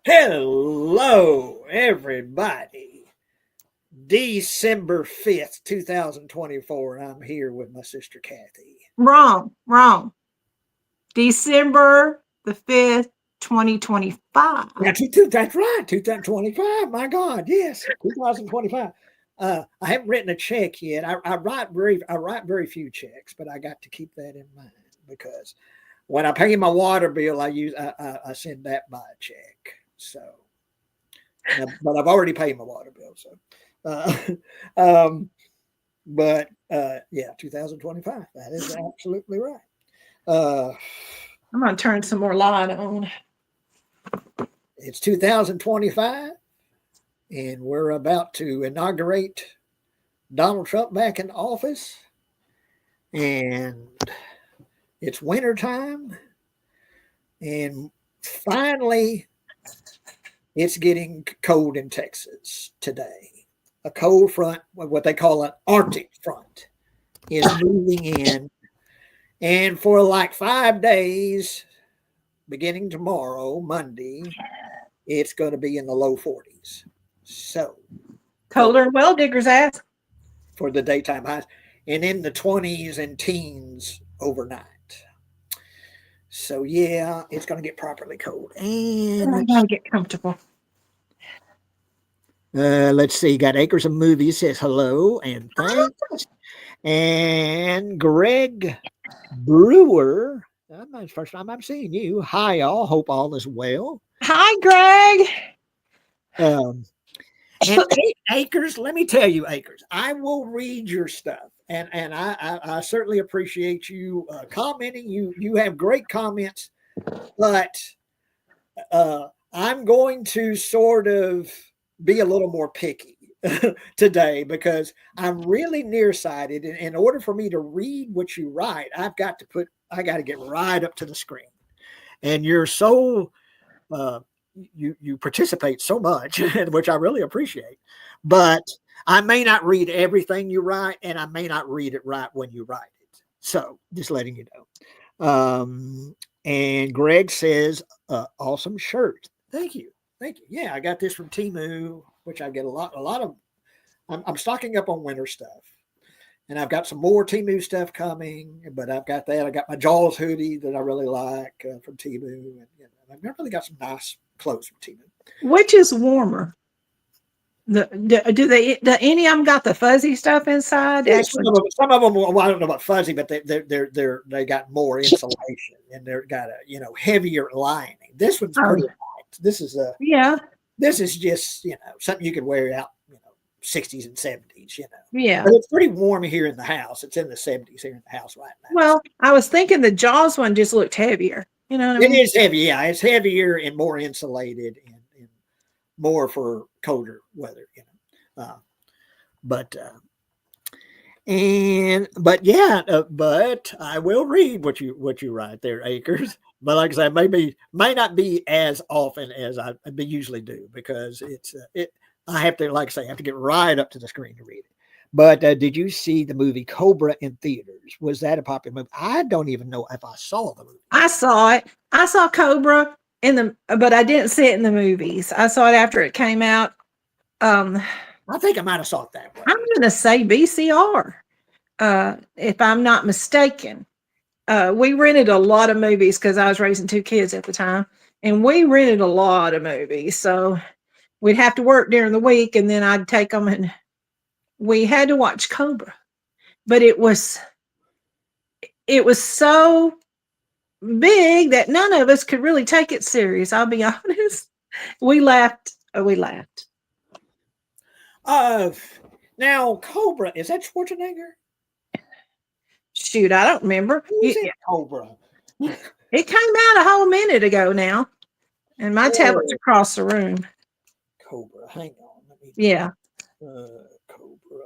Hello, everybody. December 5th, 2024. I'm here with my sister Kathy. Wrong. December the 5th, 2025. Yeah, that's right, 2025. My God, yes, 2025. I haven't written a check yet. I write very few checks, but I got to keep that in mind because when I pay my water bill, I send that by a check. So, but I've already paid my water bill. So, uh, um, yeah, 2025. That is absolutely right. Uh, I'm going to turn some more light on. it's 2025, and we're about to inaugurate Donald Trump back in office. And it's wintertime. And finally, it's getting cold in Texas today. A cold front, what they call an artic front, is moving in. And for like 5 days, beginning tomorrow, Monday, it's going to be in the low 40s. So Colder than well digger's ass. for the daytime highs, and in the 20s and teens overnight. So yeah, it's going to get properly cold. And I'm going to get comfortable. let's see, got Acres of Movies says hello and thanks. And Greg Brewer, that's the first time I'm seeing you. Hi, all. Hope all is well. Hi, Greg. And Acres, let me tell you, Acres, I will read your stuff, and I certainly appreciate you commenting. You have great comments, but I'm going to sort of be a little more picky today because I'm really nearsighted. And in order for me to read what you write, I got to get right up to the screen. And you're so you participate so much, which I really appreciate. But I may not read everything you write, and I may not read it right when you write it. So just letting you know. And Greg says, awesome shirt. Thank you. Yeah, I got this from Temu, which I get a lot of. I'm stocking up on winter stuff, and I've got some more Temu stuff coming. But I've got that. I got my Jaws hoodie that I really like from Temu, and I've really got some nice clothes from Temu. Which is warmer? Do any of them got the fuzzy stuff inside? Yeah, some of them, well, I don't know about fuzzy, but they got more insulation and they're got a heavier lining. This one's pretty light. This is This is just something you could wear out 60s and 70s. Yeah, but it's pretty warm here in the house. It's in the 70s here in the house right now. Well, I was thinking the Jaws one just looked heavier. You know what I mean? It is heavy. Yeah, it's heavier and more insulated and more for colder weather. But I will read what you write there, Acres. But like I said, may not be as often as I usually do because I have to, like I say, I have to get right up to the screen to read it. But did you see the movie Cobra in theaters? Was that a popular movie? I don't even know if I saw the movie. I saw it. I saw Cobra but I didn't see it in the movies. I saw it after it came out. I think I might have saw it that way. I'm going to say VCR, if I'm not mistaken. We rented a lot of movies because I was raising 2 kids at the time, and we rented a lot of movies. So we'd have to work during the week, and then I'd take them, and we had to watch Cobra. But it was so big that none of us could really take it serious. I'll be honest. We laughed. Now Cobra, is that Schwarzenegger? Shoot, I don't remember. Who's in Cobra? It came out a whole minute ago now, and my tablet's across the room. Cobra, hang on. Cobra.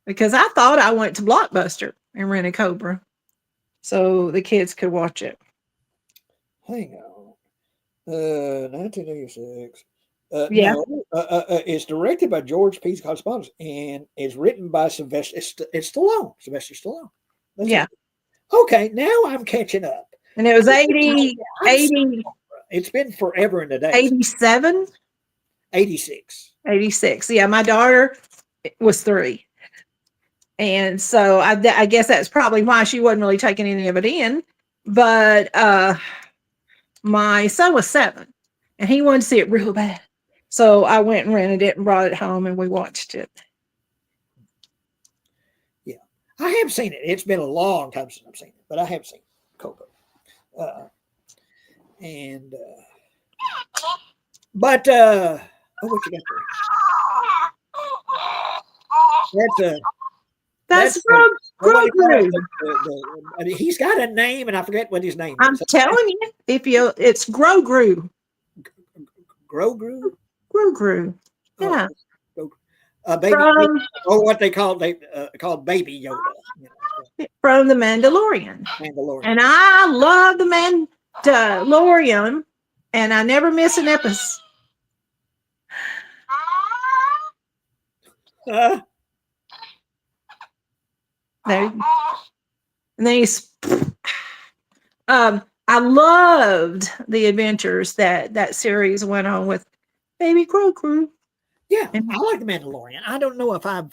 Because I thought I went to Blockbuster and rented Cobra, so the kids could watch it. Hang on. 1986. No, it's directed by George P. Cosmatos and is written by Sylvester. It's Stallone. Sylvester Stallone. That's it. Okay, now I'm catching up. And it was 80. It's been forever and a day. 87, 86. 86. Yeah, my daughter was 3. And so I guess that's probably why she wasn't really taking any of it in. But my son was 7 and he wanted to see it real bad. So I went and rented it and brought it home and we watched it. Yeah. I have seen it. It's been a long time since I've seen it, but I have seen Coco. And but oh, what you got there? That's Grogu. Grogu. He's got a name, and I forget what his name I'm is. telling you, it's Grogu. Grogu. Grogu. Yeah. Baby, or what they called Baby Yoda. From the Mandalorian. And I love the Mandalorian, and I never miss an episode. There. And then I loved the adventures that series went on with Baby Grogu. Yeah, I like the Mandalorian. I don't know if I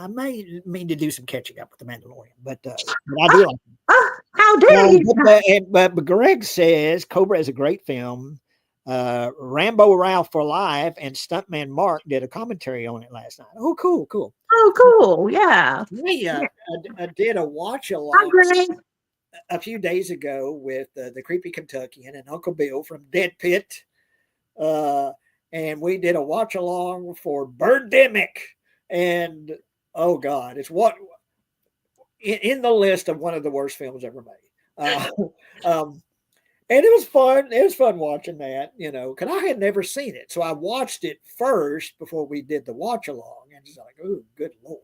may mean to do some catching up with the Mandalorian, but I do like him. How dare you? But Greg says Cobra is a great film. Rambo Ralph for life and Stuntman Mark did a commentary on it last night. Oh, cool. Oh, cool. Yeah. I did a watch along a few days ago with the Creepy Kentuckian and Uncle Bill from Dead Pit. And we did a watch along for Birdemic. And oh God, it's in the list of one of the worst films ever made. And it was fun. It was fun watching that, because I had never seen it. So I watched it first before we did the watch along. And it's like, oh, good Lord.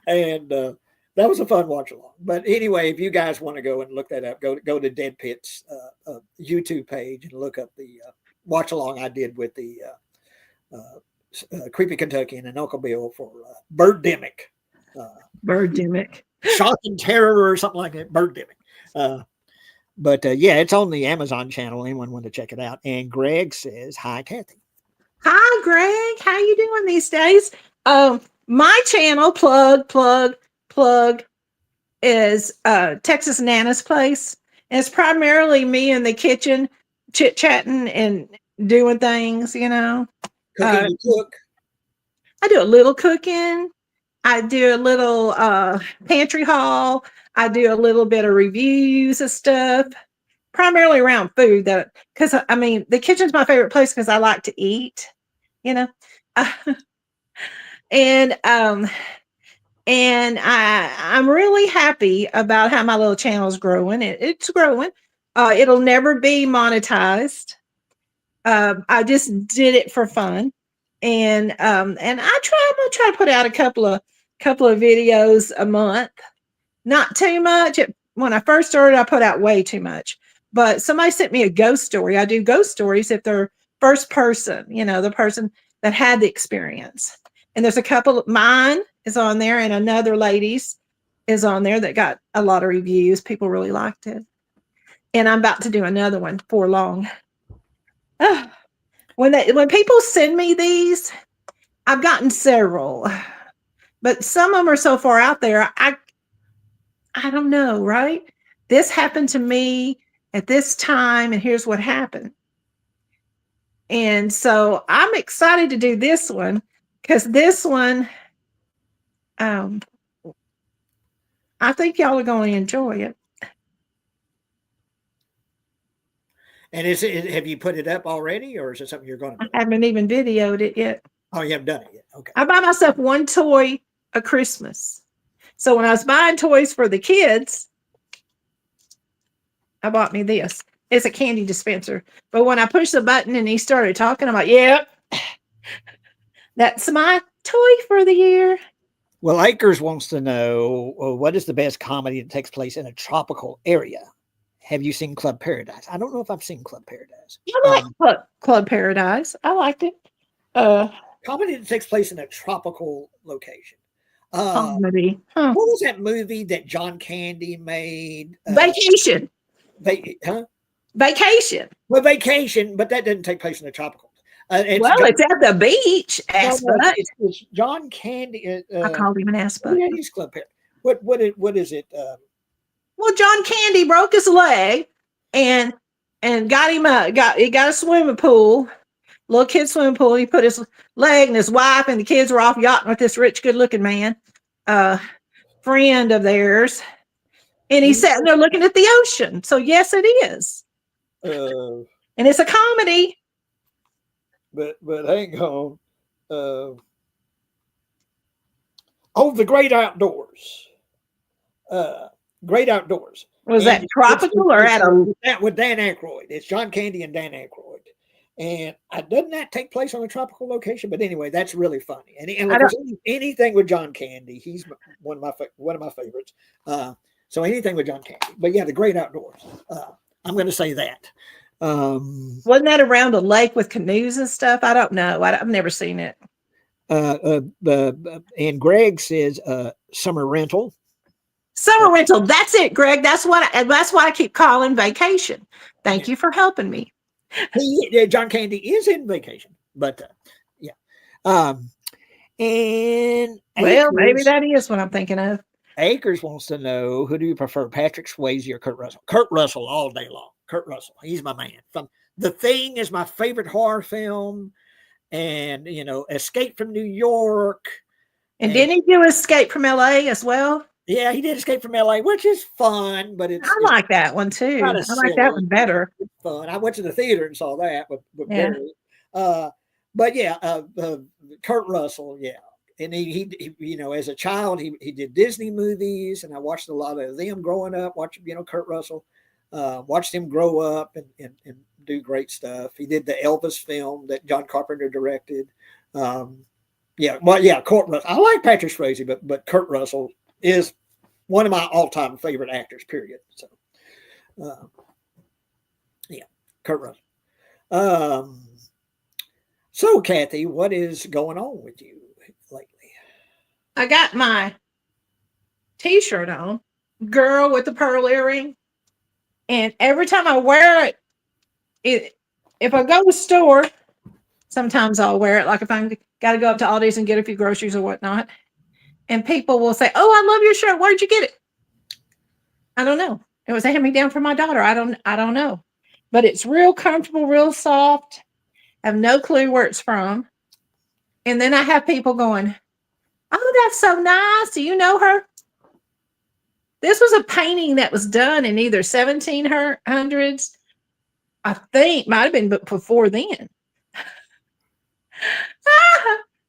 And that was a fun watch along. But anyway, if you guys want to go and look that up, go to Dead Pit's YouTube page and look up the watch along I did with the Creepy Kentuckian and Uncle Bill for Birdemic. Birdemic. Shock and Terror or something like that. Birdemic. But yeah, it's on the Amazon channel. Anyone want to check it out? And Greg says, hi, Kathy. Hi, Greg. How you doing these days? My channel, plug, is Texas Nana's Place. And it's primarily me in the kitchen chit-chatting and doing things, Cooking, you cook. I do a little cooking. I do a little pantry haul. I do a little bit of reviews of stuff, primarily around food. Because I mean, the kitchen's my favorite place because I like to eat, and I'm really happy about how my little channel is growing. It's growing. It'll never be monetized. I just did it for fun, and I'm gonna try to put out a couple of videos a month. Not too much. When I first started, I put out way too much. But somebody sent me a ghost story. I do ghost stories if they're first person, the person that had the experience. And there's a couple. Mine is on there, and another lady's is on there that got a lot of reviews. People really liked it. And I'm about to do another one for long. When people send me these, I've gotten several, but some of them are so far out there. I don't know, right? This happened to me at this time, and here's what happened. And so I'm excited to do this one because this one, I think y'all are going to enjoy it. And have you put it up already, or is it something you're going to do? I haven't even videoed it yet. Oh, you haven't done it yet. Okay. I buy myself one toy a Christmas. So when I was buying toys for the kids, I bought me this. It's a candy dispenser. But when I pushed the button and he started talking, I'm like, yep, that's my toy for the year. Well, Akers wants to know, what is the best comedy that takes place in a tropical area? Have you seen Club Paradise? I don't know if I've seen Club Paradise. I like Club Paradise. I liked it. Comedy that takes place in a tropical location. Comedy. What was that movie that John Candy made? Vacation. Huh? Vacation. Well, Vacation, but that didn't take place in the tropical. It's Well, John, it's at the beach, no, ass no, butt. it's John Candy. I called him an ass butt. Yeah, he's club here. What is it? Well, John Candy broke his leg and got him he got a swimming pool, little kid swimming pool. He put his leg and his wife and the kids were off yachting with this rich, good looking man, friend of theirs. And he's sitting there looking at the ocean. So yes, it is. And it's a comedy. But hang on. The Great Outdoors. Great Outdoors. Was that tropical or at a with Dan Aykroyd? It's John Candy and Dan Aykroyd. And doesn't that take place on a tropical location? But anyway, that's really funny. And anything with John Candy, he's one of my favorites. So anything with John Candy. But yeah, The Great Outdoors. I'm going to say that. Wasn't that around a lake with canoes and stuff? I don't know. I've never seen it. And Greg says Summer Rental. Summer Rental. That's it, Greg. That's why I keep calling Vacation. Thank you for helping me. John Candy is in Vacation, but yeah. And well, maybe that is what I'm thinking of. Akers wants to know, who do you prefer, Patrick Swayze or Kurt Russell? Kurt Russell all day long. Kurt Russell, he's my man. The Thing is my favorite horror film, and Escape from New York. And didn't he do Escape from LA as well? Yeah, he did Escape from LA, which is fun, but I like that one too. I like that one better. It's fun. I went to the theater and saw that, but yeah. But yeah, Kurt Russell, yeah. And he as a child, he did Disney movies, and I watched a lot of them growing up. Watching, Kurt Russell, watched him grow up and do great stuff. He did the Elvis film that John Carpenter directed. Kurt Russell. I like Patrick Swayze, but Kurt Russell is one of my all-time favorite actors, period. So, Kurt Russell. So, Kathy, what is going on with you lately? I got my T-shirt on, girl with the pearl earring, and every time I wear it, if I go to the store, sometimes I'll wear it. Like if I got to go up to Aldi's and get a few groceries or whatnot, and people will say, "Oh, I love your shirt. Where'd you get it?" I don't know. It was a hand-me-down from my daughter. I don't know, but it's real comfortable, real soft. I have no clue where it's from. And then I have people going, "Oh, that's so nice. Do you know her?" This was a painting that was done in either 1700s, I think, might have been before then.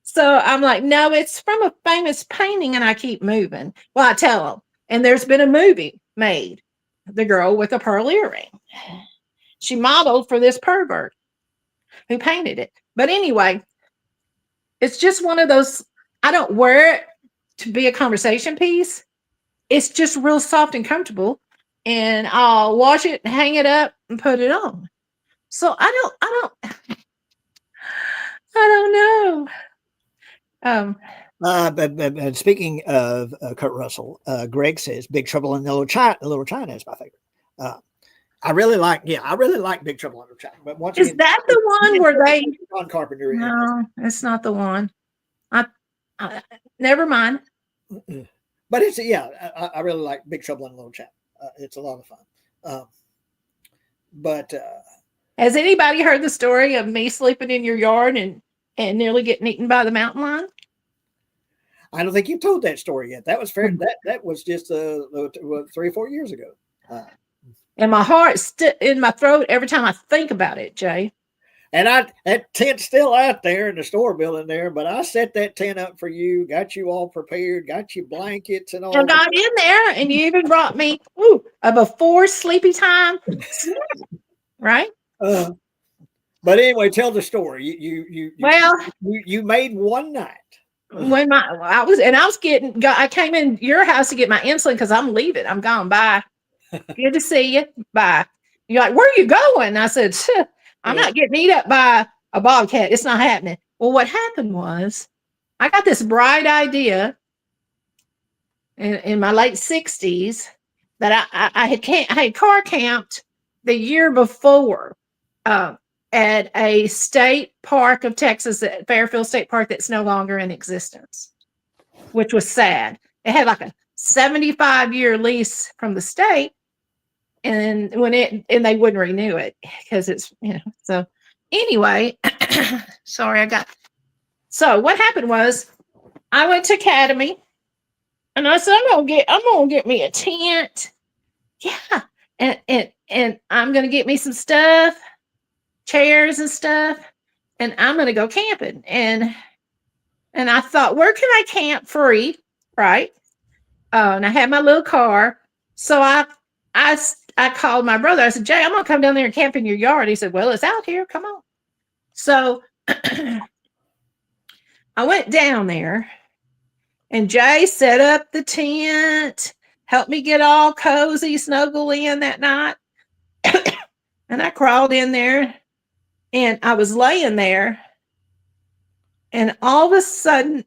So I'm like, no, it's from a famous painting, and I keep moving. Well, I tell them, and there's been a movie made, The Girl with a Pearl Earring. She modeled for this pervert who painted it. But anyway, it's just one of those, I don't wear it to be a conversation piece. It's just real soft and comfortable, and I'll wash it, hang it up, and put it on. So I don't know. But speaking of Kurt Russell, Greg says Big Trouble in Little China is my favorite. I really like Big Trouble in Little China. But once is that the one where they John Carpenter? No, it's not the one. I never mind. But it's I really like Big Trouble in Little China. It's a lot of fun. But has anybody heard the story of me sleeping in your yard and nearly getting eaten by the mountain lion? I don't think you told that story yet. That was fair. That was just 3 or 4 years ago. And my heart's in my throat every time I think about it, Jay. And that tent's still out there in the store building there, but I set that tent up for you, got you all prepared, got you blankets and all. I got in there, and you even brought me a before sleepy time snack, right? But anyway, tell the story. You made one night. When I came in your house to get my insulin because I'm leaving. I'm gone. Bye. Good to see you. Bye. You're like, where are you going? I said, I'm not getting eat up by a bobcat. It's not happening. Well, what happened was I got this bright idea in my late 60s that I had car camped the year before, uh, at a state park of Texas, at Fairfield State Park, that's no longer in existence, which was sad. It had like a 75-year lease from the state, and they wouldn't renew it because it's, so anyway. Sorry, so what happened was I went to Academy and I said, I'm gonna get me a tent. Yeah. And I'm gonna get me some stuff, chairs and stuff, and I'm gonna go camping. And I thought, where can I camp free? Right. And I had my little car. So I called my brother. I said, Jay, I'm gonna come down there and camp in your yard. He said, well, it's out here. Come on. So I went down there, and Jay set up the tent, helped me get all cozy, snuggle in that night. And I crawled in there, and I was laying there, and all of a sudden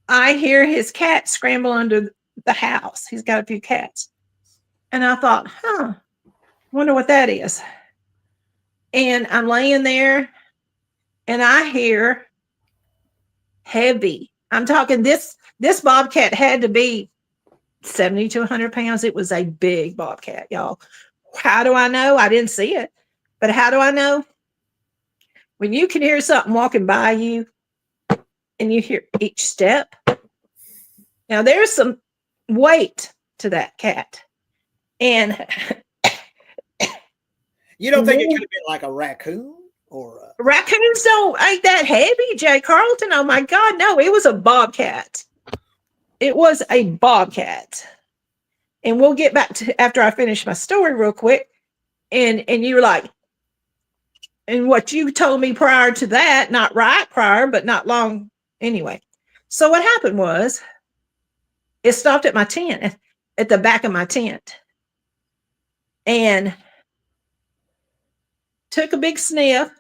I hear his cat scramble under the house. He's got a few cats. And I thought, wonder what that is. And I'm laying there, and I hear heavy. I'm talking this bobcat had to be 70 to 100 pounds. It was a big bobcat, y'all. How do I know? I didn't see it. But how do I know? When you can hear something walking by you and you hear each step. Now, there's some weight to that cat. And you don't think it could have been like a raccoon? Or raccoons ain't that heavy, Jay Carlton. Oh my God, no, it was a bobcat. It was a bobcat. And we'll get back to after I finish my story real quick. And you're like, and what you told me prior to that, not right prior, but not long anyway. So what happened was it stopped at my tent, at the back of my tent, and took a big sniff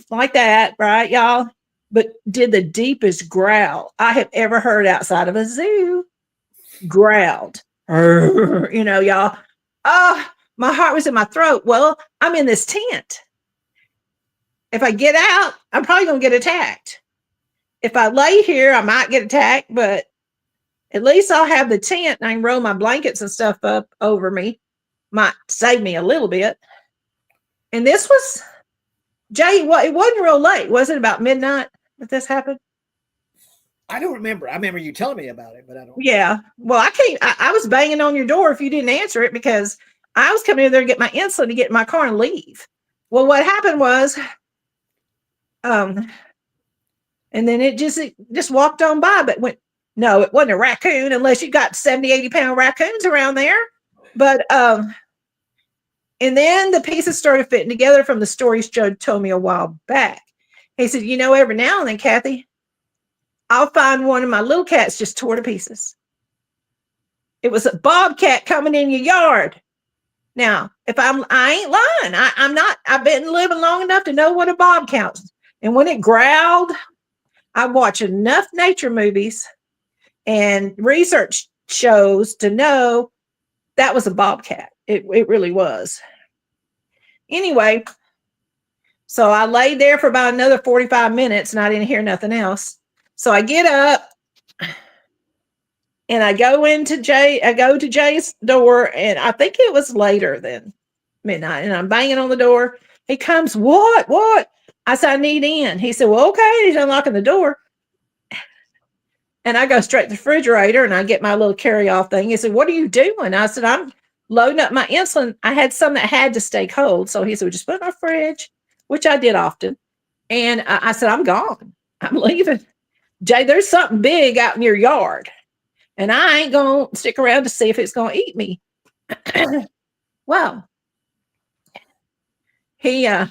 like that, right, y'all? But did the deepest growl I have ever heard outside of a zoo. Growled. Y'all. My heart was in my throat. Well, I'm in this tent. If I get out, I'm probably going to get attacked. If I lay here, I might get attacked, but at least I'll have the tent and I can roll my blankets and stuff up over me. Might save me a little bit. And this was, Jay, it wasn't real late. Was it about midnight that this happened? I don't remember. I remember you telling me about it, but I don't. Yeah. Well, I was banging on your door if you didn't answer it because I was coming in there to get my insulin to get in my car and leave. Well, what happened was, and then it just walked on by, but no, it wasn't a raccoon unless you got 70, 80 pound raccoons around there. But, and then the pieces started fitting together from the stories Joe told me a while back. He said, every now and then, Kathy, I'll find one of my little cats just tore to pieces. It was a bobcat coming in your yard. Now, I ain't lying. I've been living long enough to know what a bobcat is. And when it growled, I watched enough nature movies and research shows to know that was a bobcat. It really was. Anyway, so I laid there for about another 45 minutes and I didn't hear nothing else. So I get up and I go to Jay's door, and I think it was later than midnight, and I'm banging on the door. He comes, what? I said, I need in. He said, well, okay. He's unlocking the door. And I go straight to the refrigerator and I get my little carry-off thing. He said, what are you doing? I said, I'm loading up my insulin. I had some that had to stay cold. So he said, well, just put it in my fridge, which I did often. And I said, I'm gone. I'm leaving. Jay, there's something big out in your yard. And I ain't going to stick around to see if it's going to eat me. Well, he, oh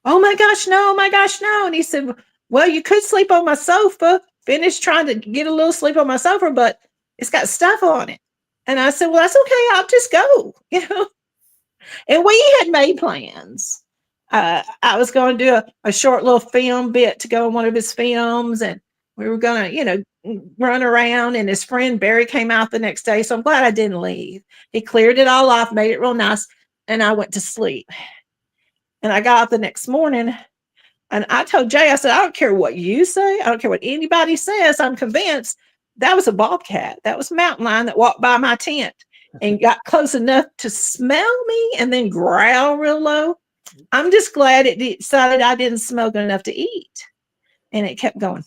my gosh, no. And he said, well, you could sleep on my sofa. Finished trying to get a little sleep on my sofa, but it's got stuff on it. And I said, well, that's okay. I'll just go, And we had made plans. I was going to do a short little film bit to go on one of his films, and we were going to, run around. And his friend Barry came out the next day. So I'm glad I didn't leave. He cleared it all off, made it real nice. and I went to sleep. And I got up the next morning and I told Jay, I said, I don't care what you say. I don't care what anybody says. I'm convinced that was a bobcat. That was a mountain lion that walked by my tent and got close enough to smell me and then growl real low. I'm just glad it decided I didn't smell good enough to eat. And it kept going.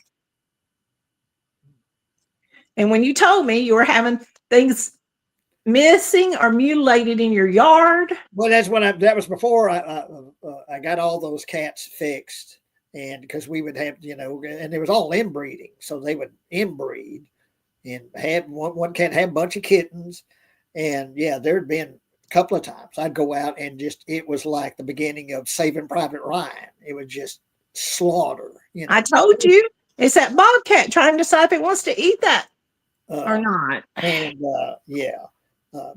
And when you told me you were having things missing or mutilated in your yard. Well, that was before I got all those cats fixed. And because we would have, and it was all inbreeding. So they would inbreed and have one cat have a bunch of kittens. And yeah, there'd been a couple of times I'd go out and it was like the beginning of Saving Private Ryan. It was just slaughter. I told you, it's that bobcat trying to decide if it wants to eat that or not. And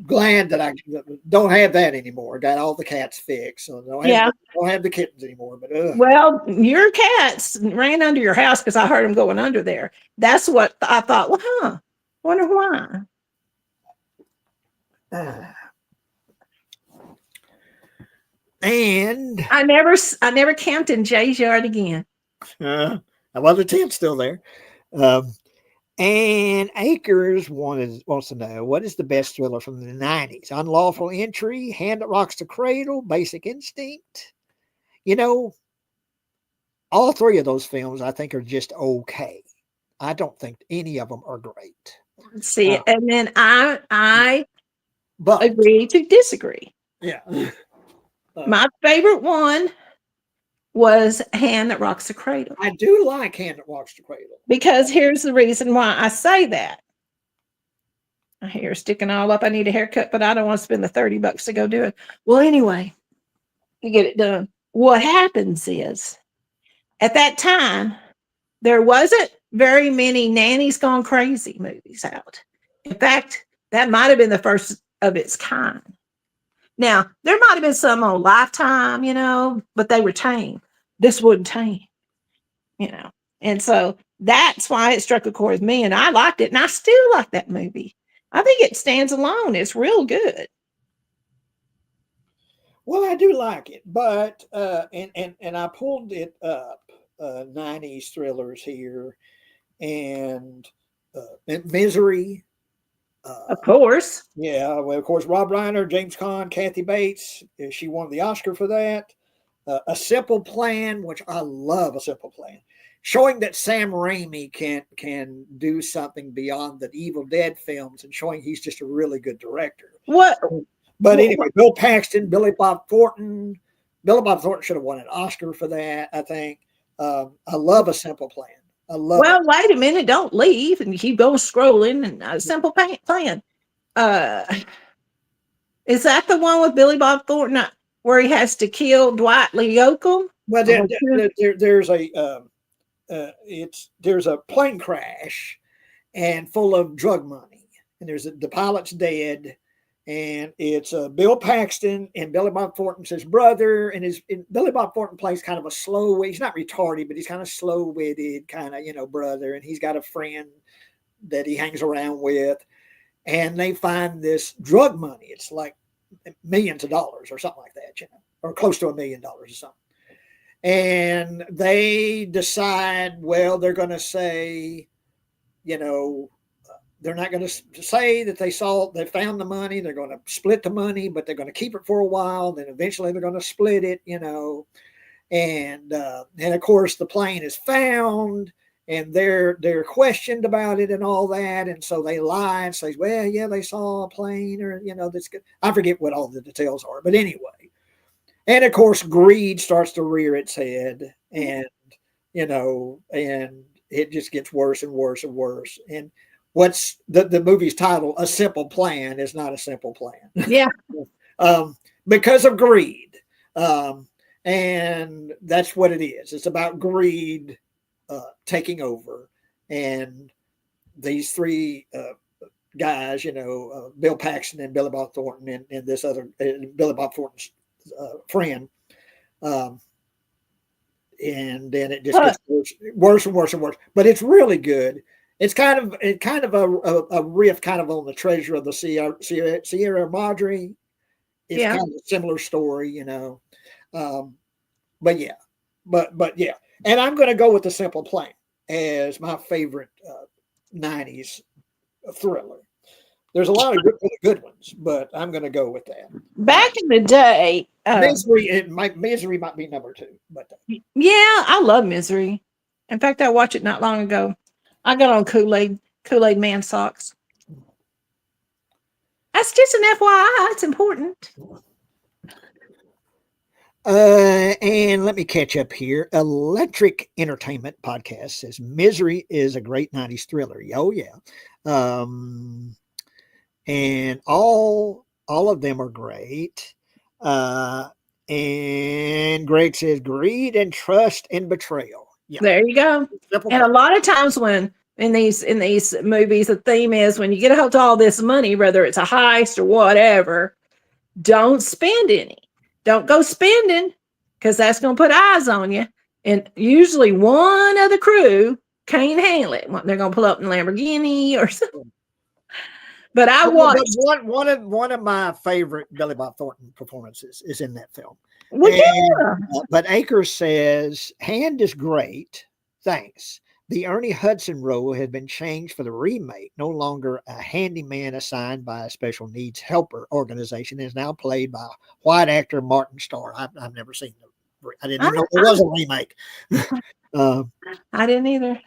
glad that I don't have that anymore. Got all the cats fixed, so don't have the kittens anymore. But well, your cats ran under your house because I heard them going under there. That's what I thought. Well, wonder why. And I never camped in Jay's yard again. Well, the tent's still there. And Akers wants to know, what is the best thriller from the 90s? Unlawful Entry, Hand That Rocks the Cradle, Basic Instinct. All three of those films I think are just okay. I don't think any of them are great. See, and then I agree to disagree. Yeah. My favorite one was Hand That Rocks the Cradle. I do like Hand That Rocks the Cradle. Because here's the reason why I say that. My hair is sticking all up. I need a haircut, but I don't want to spend the $30 to go do it. Well, anyway, you get it done. What happens is, at that time, there wasn't very many Nanny's Gone Crazy movies out. In fact, that might have been the first of its kind. Now, there might have been some on Lifetime, but they were tame. This wasn't tame, And so that's why it struck a chord with me, and I liked it, and I still like that movie. I think it stands alone. It's real good. Well, I do like it, but and I pulled it up, 90s thrillers here, and Misery. Of course. Yeah, well, of course, Rob Reiner, James Caan, Kathy Bates. She won the Oscar for that. A Simple Plan, which I love. A Simple Plan, showing that Sam Raimi can do something beyond the Evil Dead films, and showing he's just a really good director. What? But anyway, Bill Paxton, Billy Bob Thornton. Billy Bob Thornton should have won an Oscar for that, I think. I love A Simple Plan. I love it. Wait a minute. Don't leave and keep going scrolling. And A Simple Plan. Is that the one with Billy Bob Thornton where he has to kill Dwight Lee Yoakam? Well, there's a plane crash and full of drug money, and the pilot's dead, and it's Bill Paxton and Billy Bob Thornton's his brother, and Billy Bob Thornton plays kind of a slow, he's not retarded, but he's kind of slow-witted kind of brother, and he's got a friend that he hangs around with, and they find this drug money. It's like millions of dollars or something like that, or close to $1 million or something. And they decide, well, they're going to say, they're not going to say that they found the money. They're going to split the money, but they're going to keep it for a while. Then eventually they're going to split it, and of course the plane is found, and they're questioned about it and all that. And so they lie and say, well, yeah, they saw a plane, or, that's good. I forget what all the details are, but anyway. And of course, greed starts to rear its head, and, and it just gets worse and worse and worse. And what's the movie's title, A Simple Plan, is not a simple plan. Yeah. Because of greed. And that's what it is. It's about greed taking over. And these three guys, Bill Paxton and Billy Bob Thornton and this other Billy Bob Thornton's friend, and then it just gets worse and worse and worse. But it's really good. It's kind of a riff kind of on the Treasure of the Sierra Madre it's Yeah. kind of a similar story, Um, but yeah, but yeah, and I'm going to go with The Simple Plan as my favorite '90s thriller. There's a lot of good ones, but I'm going to go with that. Back in the day, Misery might be number two, but yeah, I love Misery. In fact, I watched it not long ago. I got on Kool-Aid Man socks. That's just an FYI. It's important. And let me catch up here. Electric Entertainment Podcast says Misery is a great '90s thriller. Oh yeah, um, and all of them are great. Uh, and Greg says greed and trust and betrayal. Yeah, There you go. simple And plan. a lot of times when in these movies, the theme is when you get hold of all this money, whether it's a heist or whatever, don't spend any. Don't go spending because that's going to put eyes on you. And usually one of the crew can't handle it. They're going to pull up in Lamborghini or something. But I But watched. one of my favorite Billy Bob Thornton performances is in that film. Well, And yeah. but Akers says Hand is great, thanks. The Ernie Hudson role has been changed for the remake. No longer a handyman assigned by a special needs helper organization, is now played by white actor Martin Starr. I've never seen the. I didn't I, even know there was a remake. uh, I didn't either.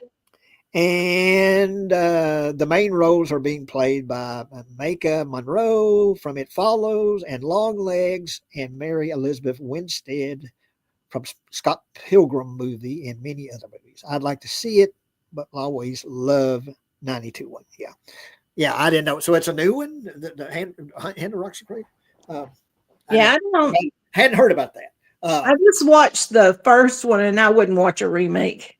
and the main roles are being played by Micah Monroe from It Follows and Longlegs and Mary Elizabeth Winstead from Scott Pilgrim movie and many other movies. I'd like to see it, but always love 92 one. Yeah. Yeah, I didn't know. So it's a new one, the Hand of Rocks Creek? Uh, I Yeah, didn't, I don't. hadn't heard about that. I just watched the first one and I wouldn't watch a remake.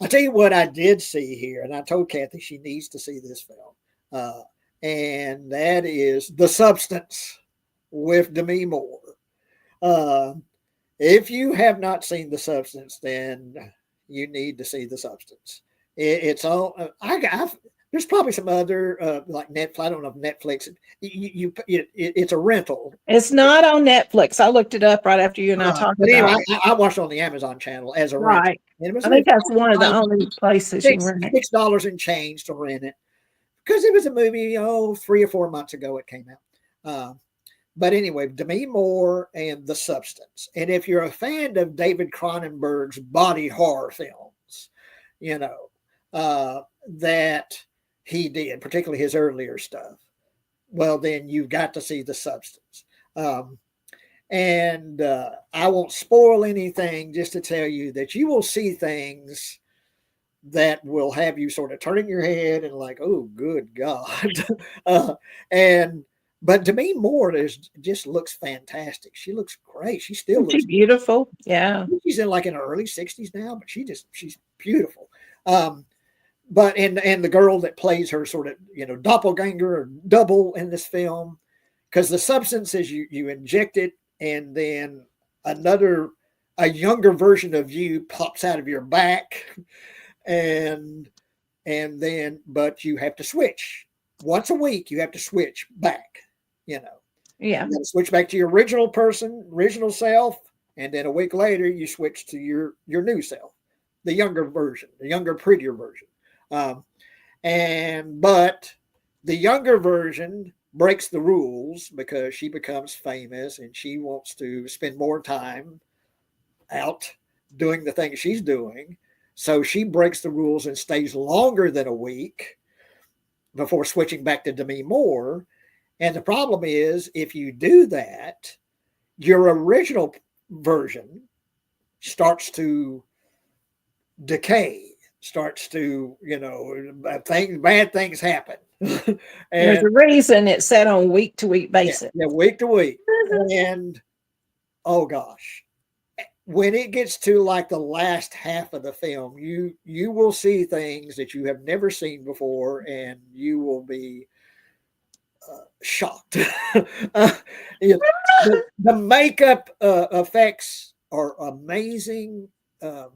I'll tell you what I did see here, and I told Kathy she needs to see this film, uh, and that is The Substance with Demi Moore. Uh, if you have not seen The Substance, then you need to see The Substance. It's all there's probably some other like Netflix. I don't know if Netflix. It's a rental. It's not on Netflix. I looked it up right after you and I talked But anyway, about it. I watched it on the Amazon channel as a rental. Right. And it was I think that's one of the only places you can six rent it. $6 and change to rent it because it was a movie. 3 or 4 months ago it came out. But anyway, Demi Moore and The Substance. And if you're a fan of David Cronenberg's body horror films, that he did, particularly his earlier stuff, well, then you've got to see The Substance. And I won't spoil anything just to tell you that you will see things that will have you sort of turning your head and like, oh, good God. and but Demi Moore just looks fantastic. She looks great. She still She's looks. beautiful. Yeah. She's in like in her early 60s now, but she's beautiful. But and the girl that plays her sort of doppelganger or double in this film, because the substance is you inject it and then a younger version of you pops out of your back and then but you have to switch once a week. You have to switch back. Yeah. You got to switch back to your original self, and then a week later you switch to your new self, the younger version, the younger, prettier version. But the younger version breaks the rules because she becomes famous and she wants to spend more time out doing the things she's doing. So she breaks the rules and stays longer than a week before switching back to Demi Moore. And the problem is, if you do that, your original version starts to decay, starts to, bad things happen. There's a reason it's set on week to week basis. Yeah, week to week. And oh gosh, when it gets to like the last half of the film, you will see things that you have never seen before, and you will be shocked. The makeup effects are amazing. I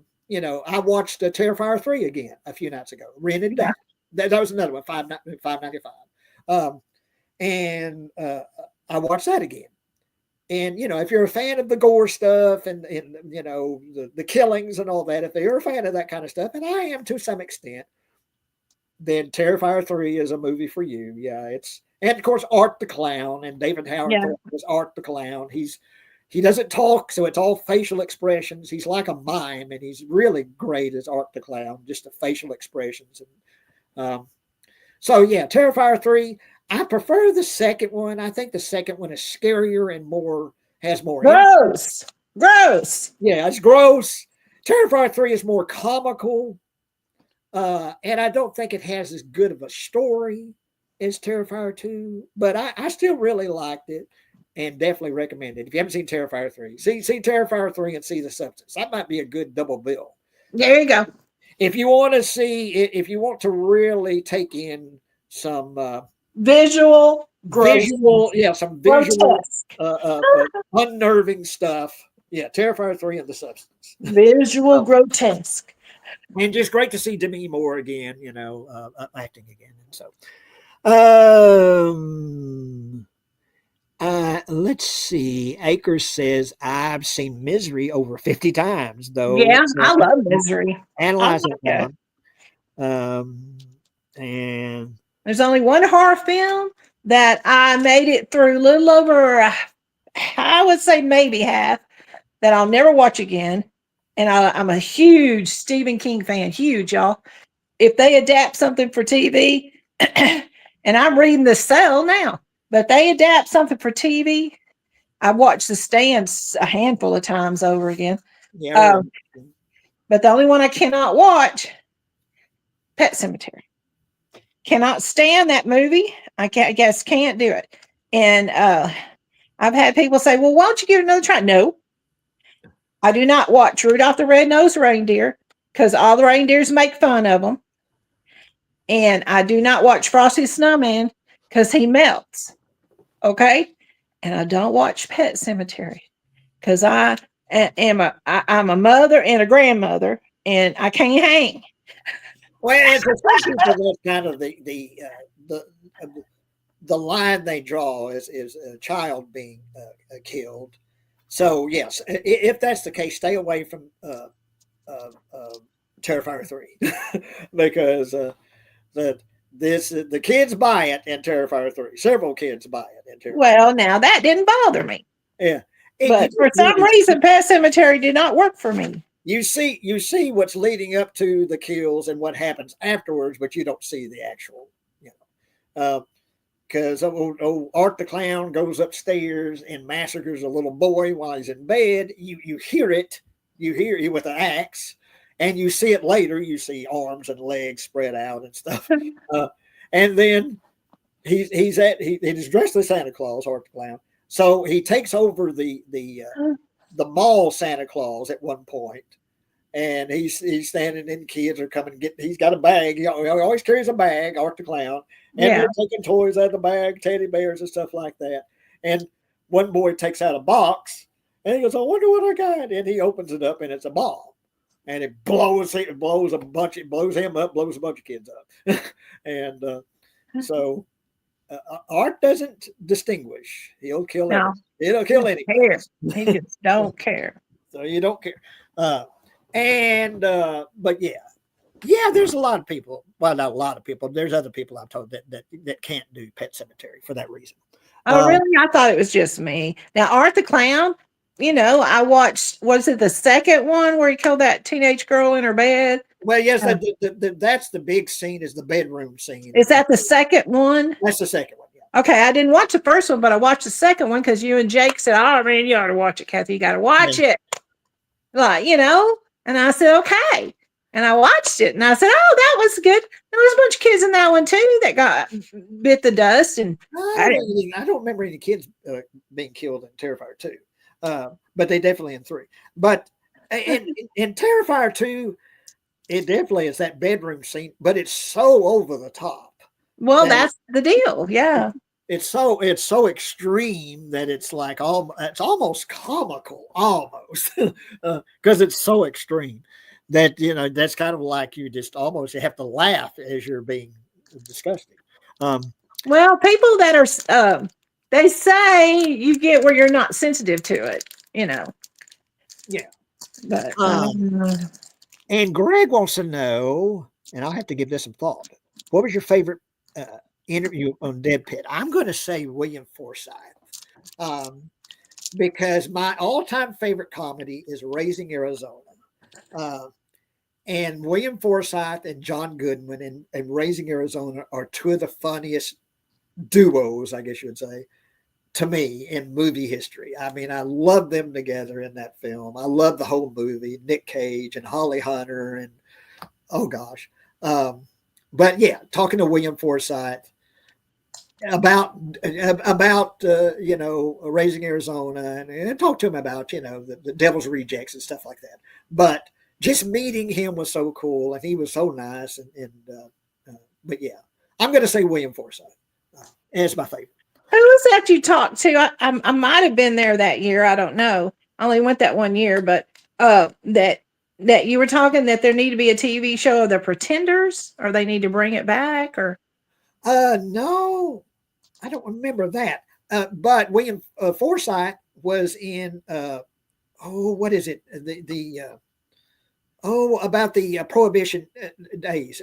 watched Terrifier 3 again a few nights ago. Rented that. That was another one, $5.95. And I watched that again. And if you're a fan of the gore stuff and the killings and all that, if you're a fan of that kind of stuff, and I am to some extent, then Terrifier 3 is a movie for you. Yeah, and of course Art the Clown, and David Howard Yeah. Thornton is Art the Clown. He doesn't talk, so it's all facial expressions. He's like a mime, and he's really great as Art the Clown, just the facial expressions. And so yeah, Terrifier 3. I prefer the second one. I think the second one is scarier and has more. Gross. Gross. Yeah, it's gross. Terrifier 3 is more comical. And I don't think it has as good of a story as Terrifier 2, but I still really liked it and definitely recommend it. If you haven't seen Terrifier 3, see Terrifier 3 and see The Substance. That might be a good double bill. There you go. If you want to really take in some visual, some visual, unnerving stuff. Yeah, Terrifier 3 and The Substance. Visual grotesque. And just great to see Demi Moore again, acting again. And so, let's see. Akers says, I've seen Misery over 50 times, though. Yeah, I love Misery. Analyze that one. And there's only one horror film that I made it through a little over, I would say maybe half, that I'll never watch again. And I'm a huge Stephen King fan, huge, y'all. If they adapt something for TV, and I'm reading The Cell now, but they adapt something for TV, I've watched The Stand a handful of times over again. Yeah. But the only one I cannot watch, Pet Sematary. Cannot stand that movie. I guess can't do it. And I've had people say, well, why don't you give it another try? No. I do not watch Rudolph the Red-Nosed Reindeer because all the reindeers make fun of them. And I do not watch Frosty the Snowman because he melts. Okay? And I don't watch Pet Sematary because I'm a mother and a grandmother and I can't hang. Well, it's especially for that kind of the line they draw is a child being killed. So yes, if that's the case, stay away from Terrifier 3 because the kids buy it in Terrifier 3. Several kids buy it in Terrifier. Well, now that didn't bother me. Yeah, but for some reason, Pet Sematary did not work for me. You see what's leading up to the kills and what happens afterwards, but you don't see the actual, because old Art the Clown goes upstairs and massacres a little boy while he's in bed. You hear it with an axe, and you see it later. You see arms and legs spread out and stuff, and then he's dressed as Santa Claus, Art the Clown. So he takes over the mall Santa Claus at one point, and he's standing and kids are coming he's got a bag. He always carries a bag, Art the Clown, and they're taking toys out of the bag, teddy bears and stuff like that. And one boy takes out a box and he goes, I wonder what I got. And he opens it up and it's a bomb. And it blows him up, blows a bunch of kids up. And so Art doesn't distinguish. He'll kill anyone. He'll kill anyone. He just don't care. So you don't care. But yeah, there's a lot of people. Well, not a lot of people. There's other people I've told that can't do Pet Sematary for that reason. Oh, really? I thought it was just me. Now, Art the Clown, I watched, was it the second one where he killed that teenage girl in her bed? Well, yes, that's the big scene, is the bedroom scene. Is that the second one? That's the second one, yeah. Okay, I didn't watch the first one, but I watched the second one because you and Jake said, oh, man, you ought to watch it, Kathy. You got to watch it. Like, and I said, okay. And I watched it, and I said, oh, that was good. There was a bunch of kids in that one, too, that got bit the dust. And I don't remember any kids being killed in Terrifier 2, but they definitely in 3. But in Terrifier 2, it definitely is that bedroom scene, but it's so over the top. Well, that's the deal, yeah. It's so extreme that it's like it's almost comical, almost, because it's so extreme that that's kind of like you have to laugh as you're being disgusting. Well, people that are they say you get where you're not sensitive to it, you know. Yeah. But And Greg wants to know, and I'll have to give this some thought. What was your favorite interview on Dead Pit? I'm going to say William Forsythe, um, because my all-time favorite comedy is Raising Arizona. Uh, and William Forsythe and John Goodman in Raising Arizona are two of the funniest duos, I guess you would say, to me in movie history. I mean, I love them together in that film. I love the whole movie, Nick Cage and Holly Hunter, and oh gosh. Um, but yeah, talking to William Forsythe about Raising Arizona, and talk to him about the Devil's Rejects and stuff like that. But just meeting him was so cool, and he was so nice, but yeah, I'm going to say William Forsythe, and it's my favorite. who was that you talked to? I might have been there that year. I don't know. I only went that one year, but that you were talking that there need to be a TV show of the Pretenders, or they need to bring it back, or No, I don't remember that. But William Forsythe was in what is it? About the Prohibition days.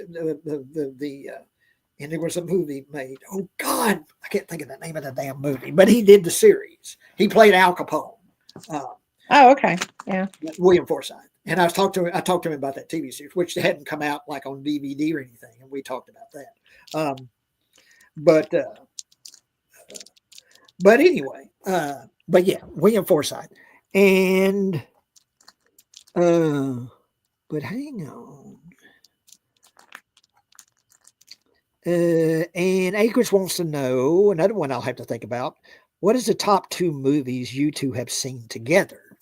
And there was a movie made. Oh God, I can't think of the name of the damn movie. But he did the series. He played Al Capone. Uh, oh, okay, yeah. William Forsythe. And I talked to him about that TV series, which hadn't come out like on DVD or anything, and we talked about that. But anyway, but yeah, William Forsythe, and but hang on. And Acres wants to know another one I'll have to think about. What is the top two movies you two have seen together?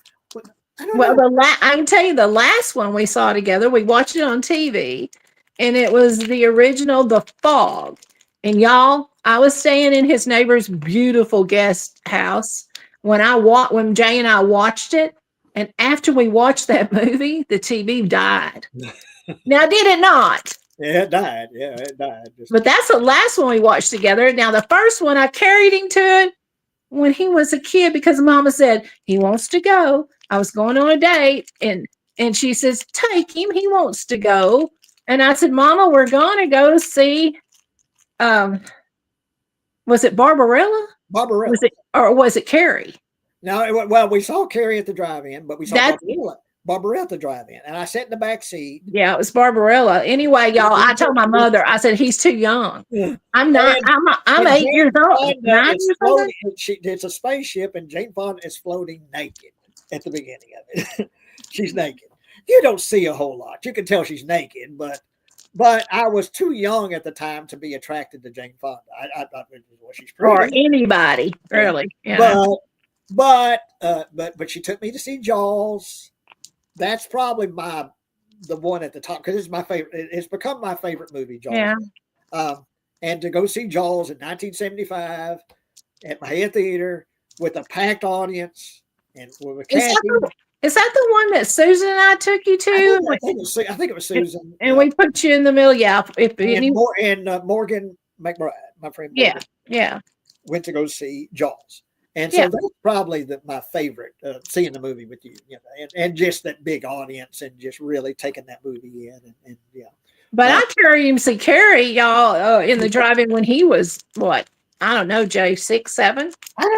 I don't Well, know. I can tell you the last one we saw together, we watched it on TV, and it was the original The Fog. And y'all, I was staying in his neighbor's beautiful guest house when Jay and I watched it. And after we watched that movie, the TV died. Now, did it not? Yeah, it died. Yeah, it died. But that's the last one we watched together. Now, the first one, I carried him to it when he was a kid because mama said he wants to go. I was going on a date, and she says, take him, he wants to go. And I said, Mama, we're gonna go see was it Barbarella? Barbarella. Was it Carrie? No, well, we saw Carrie at the drive-in, but we saw That's Barbarella at the drive-in, and I sat in the back seat. Yeah, it was Barbarella. Anyway, y'all, I told my mother, I said, he's too young. I'm not, I'm 8 years old. 9 years old. It's a spaceship, and Jane Fonda is floating naked at the beginning of it. She's naked. You don't see a whole lot. You can tell she's naked, but I was too young at the time to be attracted to Jane Fonda. I thought, well, she's pretty. Or anybody, really. Yeah. But she took me to see Jaws. That's probably the one at the top because it's my favorite. It's become my favorite movie, Jaws. Yeah. And to go see Jaws in 1975 at Mahia Theater with a packed audience and with Is that the one that Susan and I took you to? I think it was Susan. And we put you in the middle. Yeah. Morgan McBride, my friend. Morgan, yeah. Went to go see Jaws. And so that's probably my favorite, seeing the movie with you, and just that big audience and just really taking that movie in. And yeah. But I carried him to see Carrie, y'all, in the drive-in when he was, what? I don't know, Jay, 6, 7?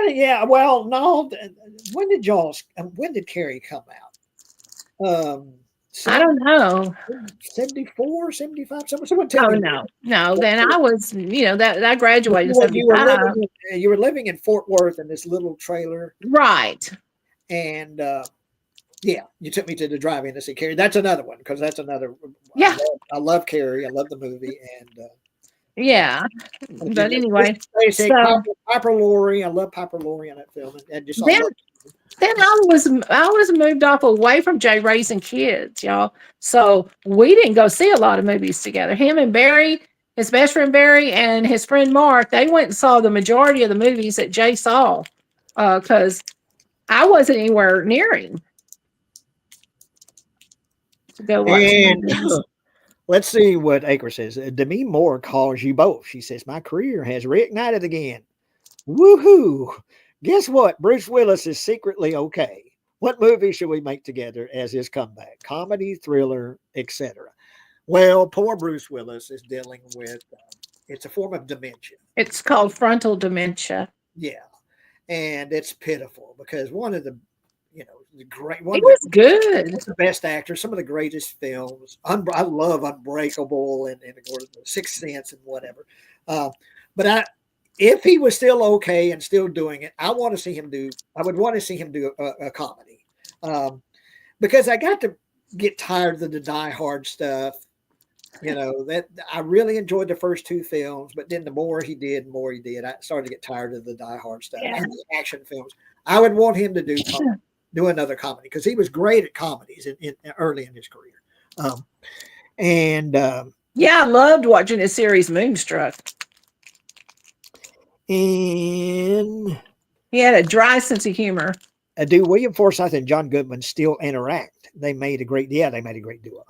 Yeah, well, no. When did Carrie come out? I don't know. 74, 75, someone tell me. No. Then I was, that I graduated in 75. You were living in Fort Worth in this little trailer. Right. And yeah, you took me to the drive-in to see Carrie. That's another one because that's another. Yeah. I love Carrie. I love the movie. And yeah. But anyway. Piper Laurie. I love Piper Laurie in that film. And just then I was moved off away from Jay raising kids, y'all. So we didn't go see a lot of movies together. Him and Barry, his best friend Barry, and his friend Mark, they went and saw the majority of the movies that Jay saw because I wasn't anywhere near him to go watch movies. Let's see what Acre says. Demi Moore calls you both. She says, my career has reignited again. Woohoo! Guess what? Bruce Willis is secretly okay. What movie should we make together as his comeback? Comedy, thriller, etc. Well, poor Bruce Willis is dealing with it's a form of dementia. It's called frontal dementia. Yeah, and it's pitiful because one of the the great He one of was good. the best actors, some of the greatest films. I love Unbreakable and of course Sixth Sense and whatever. But if he was still okay and still doing it, I want to see him do. I would want to see him do a comedy, because I got to get tired of the Die Hard stuff. That I really enjoyed the first two films, but then the more he did, I started to get tired of the Die Hard stuff Yeah. and the action films. I would want him to do another comedy because he was great at comedies in early in his career. Yeah, I loved watching his series Moonstruck. And He had a dry sense of humor. do William Forsythe and John Goodman still interact? They made a great duo.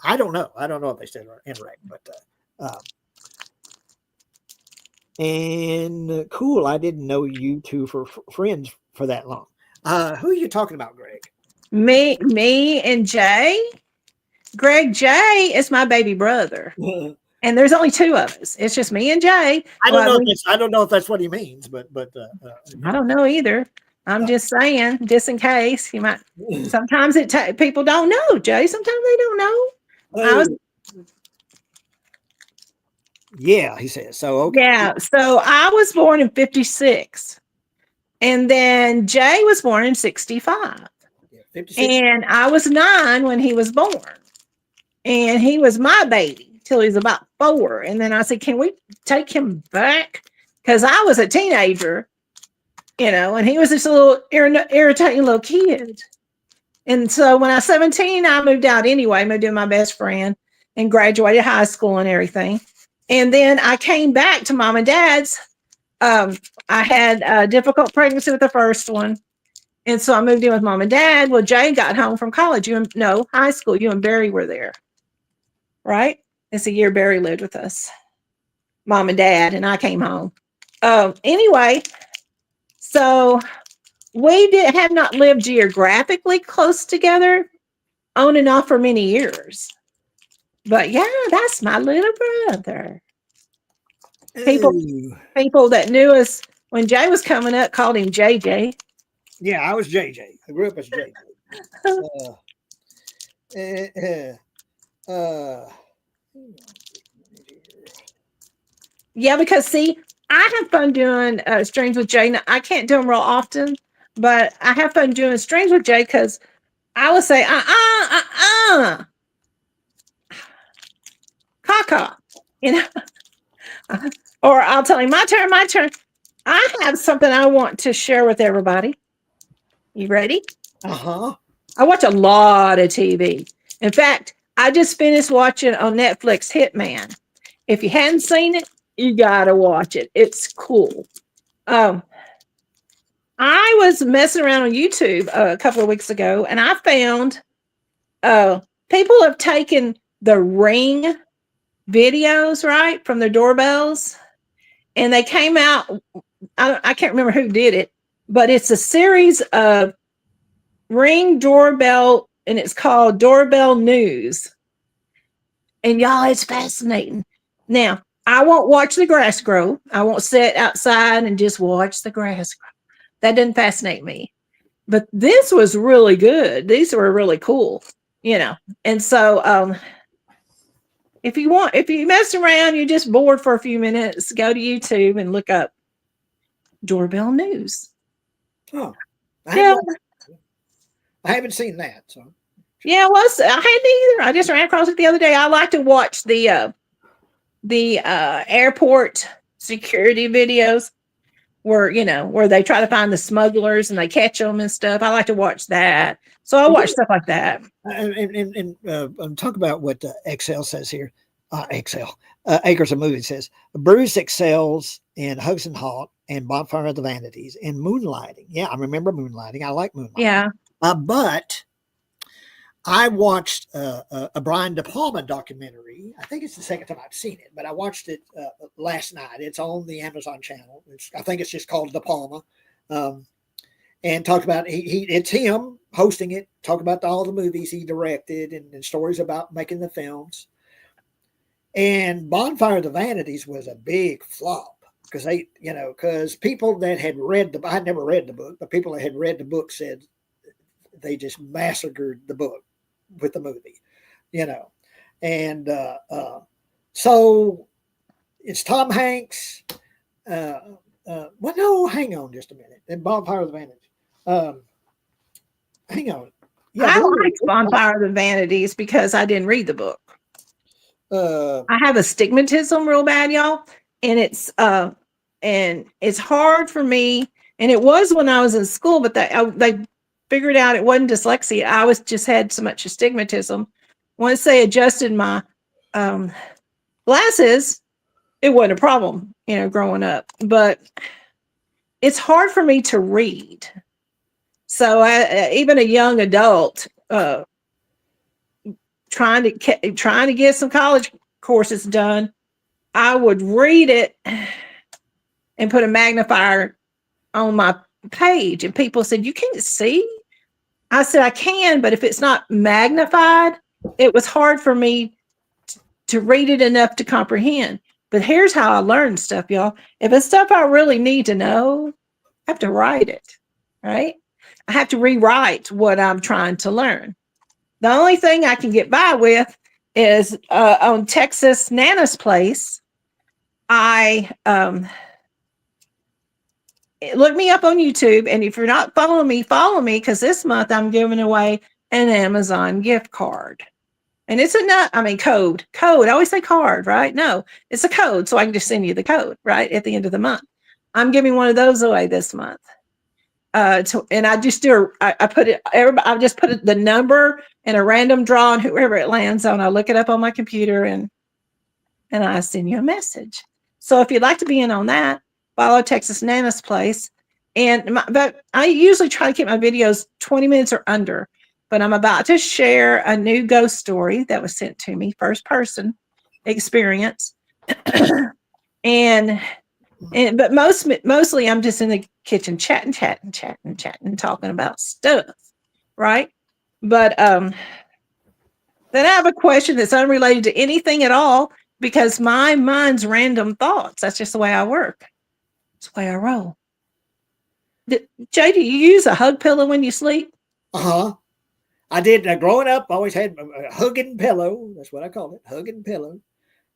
I don't know if they still interact, but and cool. I didn't know you two for friends for that long. Who are you talking about, Greg? Me and Jay. Greg Jay is my baby brother. And there's only two of us. It's just me and Jay. I don't know if that's what he means, but I don't know either. I'm just saying, just in case you might. Sometimes people don't know, Jay. Sometimes they don't know. Yeah, he says so. Okay. Yeah, so I was born in 56, and then Jay was born in 65. Yeah, 56. And I was 9 when he was born, and he was my baby till he was about 4. And then I said, "Can we take him back?" Because I was a teenager. And he was this little irritating little kid. And so when I was 17, I moved out anyway, moved in with my best friend and graduated high school and everything. And then I came back to mom and dad's. I had a difficult pregnancy with the first one. And so I moved in with mom and dad. Well, Jay got home from college. High school. You and Barry were there. Right? It's a year Barry lived with us. Mom and dad, and I came home. Anyway, so we have not lived geographically close together on and off for many years. But yeah, that's my little brother. People that knew us when Jay was coming up called him JJ. Yeah, I was JJ. I grew up as JJ. Yeah, because see, I have fun doing streams with Jay. Now, I can't do them real often, but I have fun doing streams with Jay because I would say, caca, or I'll tell him my turn. I have something I want to share with everybody. You ready? Uh-huh. I watch a lot of TV. In fact, I just finished watching on Netflix Hitman. If you hadn't seen it, you gotta watch it. It's cool. I was messing around on YouTube a couple of weeks ago, and I found people have taken the Ring videos, right, from their doorbells, and they came out. I can't remember who did it, but it's a series of Ring doorbell, and it's called Doorbell News. And y'all, it's fascinating. Now, I won't watch the grass grow. I won't sit outside and just watch the grass grow. That didn't fascinate me. But this was really good. These were really cool, And so if you mess around, you're just bored for a few minutes, go to YouTube and look up Doorbell News. Oh, I haven't seen that. So yeah, I hadn't either. I just ran across it the other day. I like to watch the airport security videos where they try to find the smugglers and they catch them and stuff. I like to watch that. So I watch stuff like that. And talk about what Excel says here. Acres of Movies says Bruce excels in Hugs and Hawk and Bonfire of the Vanities and Moonlighting. Yeah, I remember Moonlighting. I like Moonlighting. Yeah. But I watched a Brian De Palma documentary. I think it's the second time I've seen it, but I watched it last night. It's on the Amazon channel. I think it's just called De Palma, um, and talked about it's him hosting it. Talk about all the movies he directed and stories about making the films. And Bonfire of the Vanities was a big flop because because people that had read I had never read the book, but people that had read the book said they just massacred the book with the movie, and so it's Tom Hanks. Well, no, hang on just a minute. And Bonfire of the Vanities. Hang on. Yeah, I like Bonfire of the Vanities because I didn't read the book. I have astigmatism real bad, y'all, and it's hard for me. And it was when I was in school, but they figured out it wasn't dyslexia. I was just had so much astigmatism. Once they adjusted my glasses, it wasn't a problem, growing up. But it's hard for me to read. So even a young adult trying to get some college courses done, I would read it and put a magnifier on my page, and people said, "You can't see." I said, "I can, but if it's not magnified, it was hard for me to read it enough to comprehend." But here's how I learned stuff, y'all. If it's stuff I really need to know, I have to write it, right? I have to rewrite what I'm trying to learn. The only thing I can get by with is on Texas Nana's Place. I look me up on YouTube, and if you're not following me, follow me, because this month I'm giving away an Amazon gift card. And it's code. I always say card, right? No, it's a code. So I can just send you the code, right? At the end of the month. I'm giving one of those away this month. And I just I put it, I just put the number in a random draw, and whoever it lands on, I look it up on my computer and I send you a message. So if you'd like to be in on that, follow Texas Nana's Place. But I usually try to keep my videos 20 minutes or under. But I'm about to share a new ghost story that was sent to me, first person experience. But mostly I'm just in the kitchen chatting, talking about stuff, right? But then I have a question that's unrelated to anything at all, because my mind's random thoughts. That's just the way I work. It's the way I roll. Jay, do you use a hug pillow when you sleep? I did. Growing up, I always had a hugging pillow. That's what I call it, hugging pillow.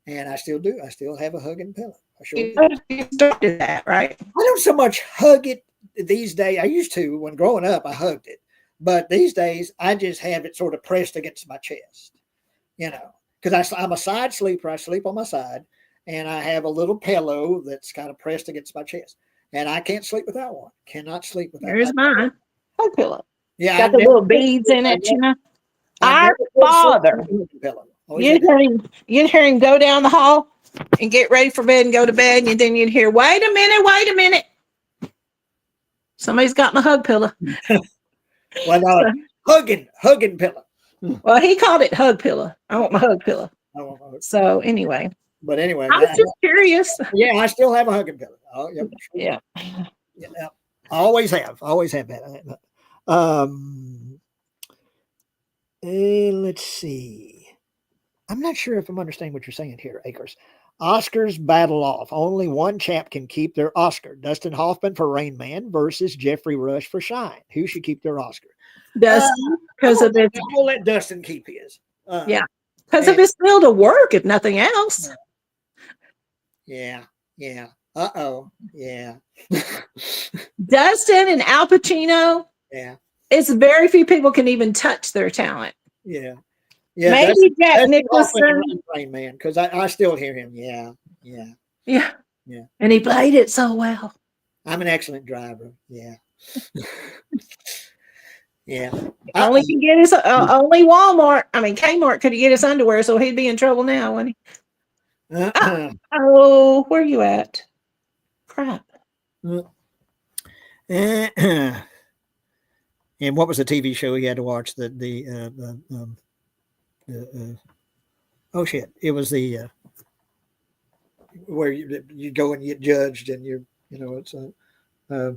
And I still do. I still have a hugging pillow. I sure do. You started that, right? I don't so much hug it these days. I used to. When growing up, I hugged it. But these days, I just have it sort of pressed against my chest, because I'm a side sleeper. I sleep on my side, and I have a little pillow that's kind of pressed against my chest. And I can't sleep without one. Cannot sleep without one. Here's mine. Hug pillow. Yeah, got the little beads in it, Our Father. You'd hear him go down the hall and get ready for bed and go to bed, and then you'd hear, wait a minute. Somebody's got my hug pillow. Well, no, hugging pillow. Well, he called it hug pillow. I want my hug pillow. So anyway. But anyway. I was just curious. Yeah, I still have a hugging pillow. Oh, yep. Yeah. Yeah. I always have that. Let's see. I'm not sure if I'm understanding what you're saying here, Akers. Oscars battle off. Only one chap can keep their Oscar. Dustin Hoffman for Rain Man versus Jeffrey Rush for Shine. Who should keep their Oscar? Dustin, because of his. I'll let Dustin keep his. Yeah, because of his skill to work, if nothing else. Yeah. Uh-oh. Yeah. Dustin and Al Pacino. Yeah. It's very few people can even touch their talent. Yeah. Maybe Jack Nicholson. Rain Man, because I still hear him. Yeah. And he played it so well. I'm an excellent driver. Yeah. Yeah. Only can get his only Walmart. Kmart could get his underwear, so he'd be in trouble now, wouldn't he? Oh, where you at? Crap. And what was the TV show he had to watch? Oh shit! It was the where you go and get judged, and it's uh,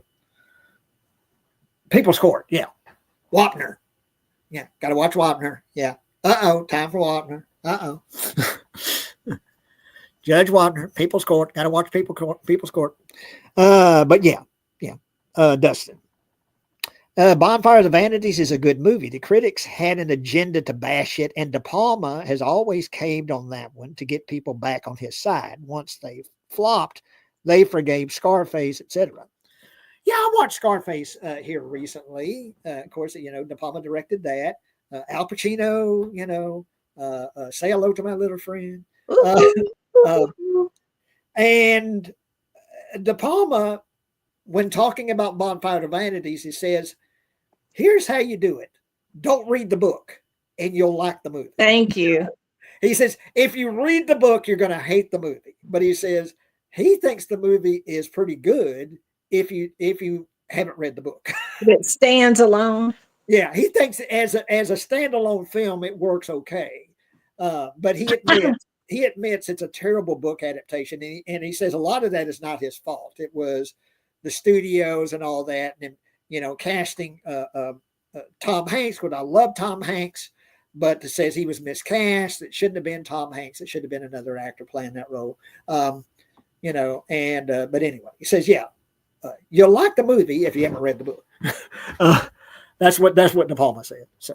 People's Court. Yeah, Wapner. Yeah, got to watch Wapner. Yeah. Time for Wapner. Judge Wapner, People's Court. Got to watch People's Court. But yeah. Dustin. Bonfire of the Vanities is a good movie. The critics had an agenda to bash it, and De Palma has always caved on that one to get people back on his side. Once they flopped, they forgave Scarface, etc. Yeah, I watched Scarface here recently. Of course, De Palma directed that. Al Pacino, Say Hello to My Little Friend. And De Palma, when talking about Bonfire of Vanities, he says, here's how you do it. Don't read the book and you'll like the movie. Thank you. He says, if you read the book, you're going to hate the movie. But he says he thinks the movie is pretty good if you haven't read the book. It stands alone. Yeah, he thinks as a standalone film, it works okay. But he admits it's a terrible book adaptation. And he says a lot of that is not his fault. It was the studios and all that. And, casting Tom Hanks, because I love Tom Hanks, but it says he was miscast. It shouldn't have been Tom Hanks. It should have been another actor playing that role. But anyway, he says, you'll like the movie if you haven't read the book. That's what De Palma said. So,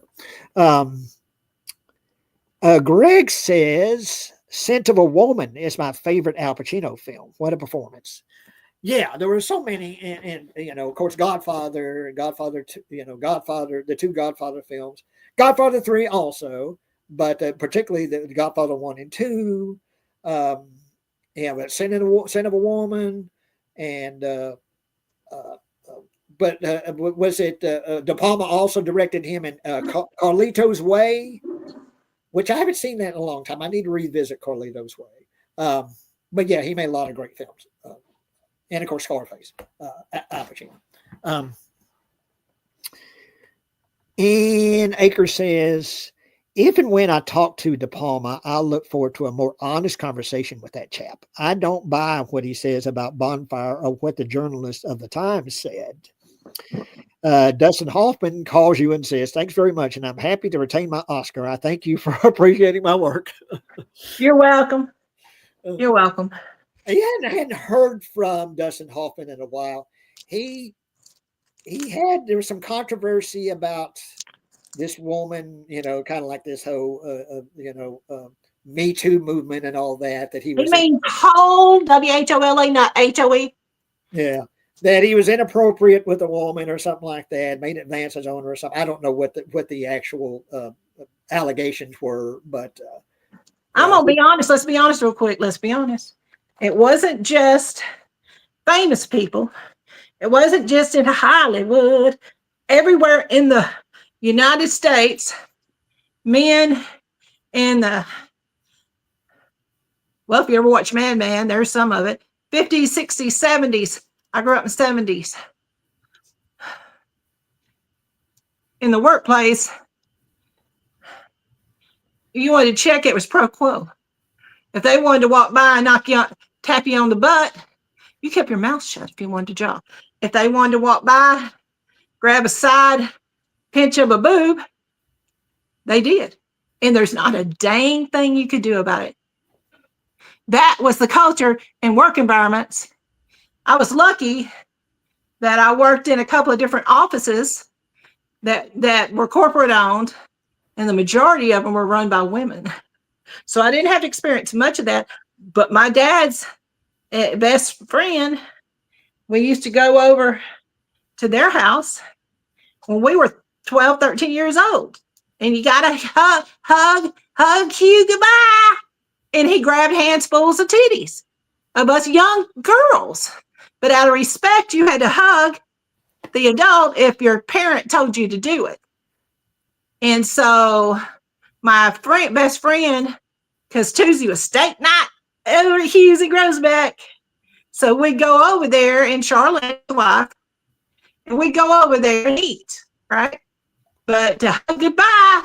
Greg says, Scent of a Woman is my favorite Al Pacino film. What a performance. Yeah, there were so many, and of course, Godfather, the two Godfather films, Godfather 3 also, but particularly the Godfather 1 and 2. But Scent of a Woman, and was it De Palma also directed him in Carlito's Way, which I haven't seen that in a long time. I need to revisit Carlito's Way. But yeah, he made a lot of great films. And of course, Scarface, Al Pacino. And Aker says, if and when I talk to De Palma, I'll look forward to a more honest conversation with that chap. I don't buy what he says about Bonfire or what the journalist of the Times said. Dustin Hoffman calls you and says, thanks very much, and I'm happy to retain my Oscar. I thank you for appreciating my work. You're welcome. You're welcome. I hadn't heard from Dustin Hoffman in a while. There was some controversy about this woman, kind of like this whole, Me Too movement and all that he was. You mean whole, WHOLE, not HOE? Yeah, that he was inappropriate with a woman or something like that, made advances on her or something. I don't know what the actual allegations were, but I'm gonna be honest. Let's be honest real quick. Let's be honest. It wasn't just famous people. It wasn't just in Hollywood. Everywhere in the United States, men in the, well, if you ever watch Mad Men, there's some of it, 50s, 60s, 70s. I grew up in the 70s. In the workplace, you wanted to check, it was pro quo. If they wanted to walk by and tap you on the butt, you kept your mouth shut if you wanted to jog. If they wanted to walk by, grab a side pinch of a boob, they did. And there's not a dang thing you could do about it. That was the culture in work environments. I was lucky that I worked in a couple of different offices that were corporate owned, and the majority of them were run by women. So I didn't have to experience much of that. But my dad's best friend, we used to go over to their house when we were 12, 13 years old. And you got to hug Hugh goodbye. And he grabbed handsfuls of titties of us young girls. But out of respect, you had to hug the adult if your parent told you to do it. And so my best friend, because Tuesday was steak night over at Hughes and Groesbeck. So we'd go over there, and Charlotte, the wife, and we'd go over there and eat. right? But to hug goodbye,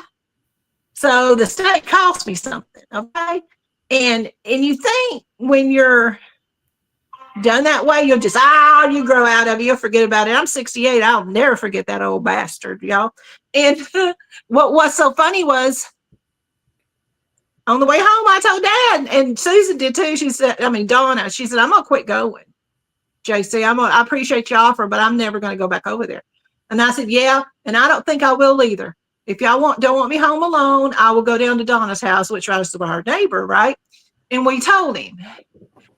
so the steak cost me something, okay? And you think when you're done that way, you'll just you grow out of it, you'll forget about it. I'm 68, I'll never forget that old bastard, y'all. And what was so funny was on the way home, I told Dad, and Susan did too. She said, I mean Donna, she said, I'm gonna quit going. JC, I appreciate your offer, but I'm never gonna go back over there. And I said, yeah, and I don't think I will either. If y'all don't want me home alone, I will go down to Donna's house, which was our neighbor, right? And we told him.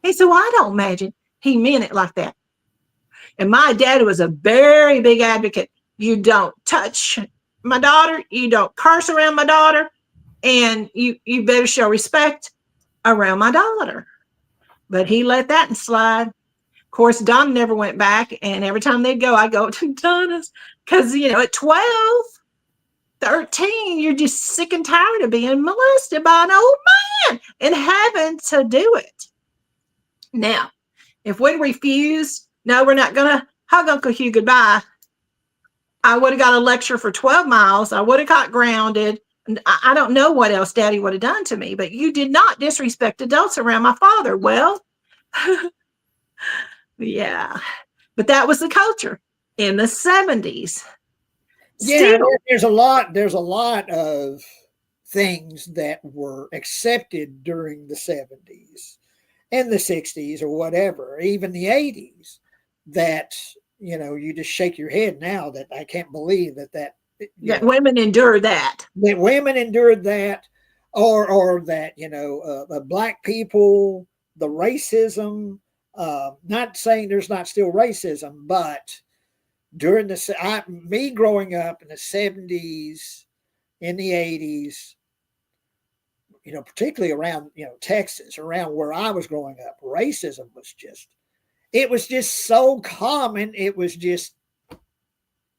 He said, well, I don't imagine he meant it like that. And my dad was a very big advocate. You don't touch my daughter. You don't curse around my daughter. And you better show respect around my daughter. But he let that slide. Of course, Donna never went back. And every time they'd go, I go to Donna's. Because, at 12, 13, you're just sick and tired of being molested by an old man and having to do it. Now, if we refused, no, we're not going to hug Uncle Hugh goodbye, I would have got a lecture for 12 miles. I would have got grounded. I don't know what else Daddy would have done to me, but you did not disrespect adults around my father. Well, yeah, but that was the culture in the 70s. Yeah, there's a lot of things that were accepted during the 70s and the 60s or whatever, even the 80s, that, you just shake your head now that I can't believe that women endured that. That women endured that, or that, black people, the racism, not saying there's not still racism, but during me growing up in the 70s, in the 80s, particularly around, Texas, around where I was growing up, racism was just so common. It was just,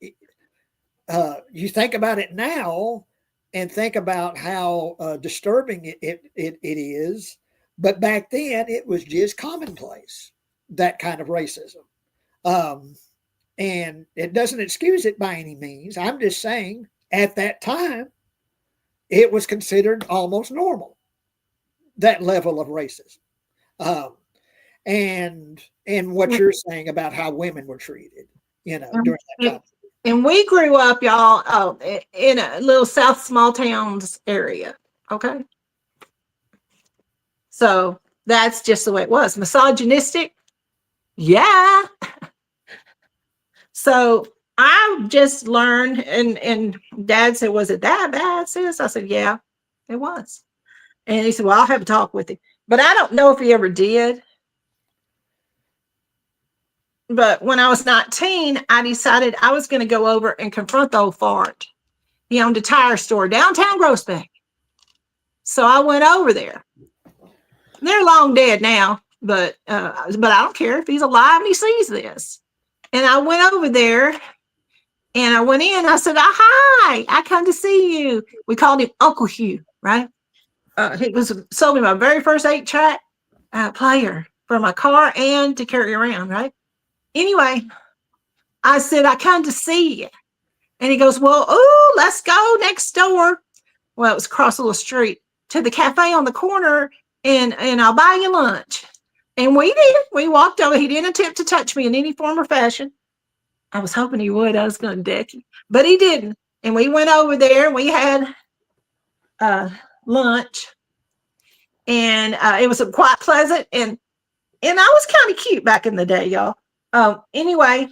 you think about it now and think about how disturbing it is. But back then it was just commonplace, that kind of racism. And it doesn't excuse it by any means. I'm just saying at that time, it was considered almost normal, that level of racism. And what you're saying about how women were treated, during that time. And we grew up, y'all, in a little South small towns area. Okay. So that's just the way it was. Misogynistic. Yeah. So I just learned, and Dad said, was it that bad, sis? I said, yeah, it was. And he said, well, I'll have a talk with him. But I don't know if he ever did. But when I was 19, I decided I was going to go over and confront the old fart. He owned a tire store downtown Groesbeck. So I went over there. They're long dead now, but I don't care if he's alive and he sees this. And I went over there and I went in. I said, hi, I come to see you. We called him Uncle Hugh, right? He sold me my very first 8-track player for my car and to carry around, right? Anyway, I said, I come to see you. And he goes, well, let's go next door. Well, it was across a little street to the cafe on the corner, and I'll buy you lunch. And we did. We walked over. He didn't attempt to touch me in any form or fashion. I was hoping he would. I was going to deck him, but he didn't. And we went over there. We had lunch, and it was quite pleasant. And I was kind of cute back in the day, y'all. Anyway,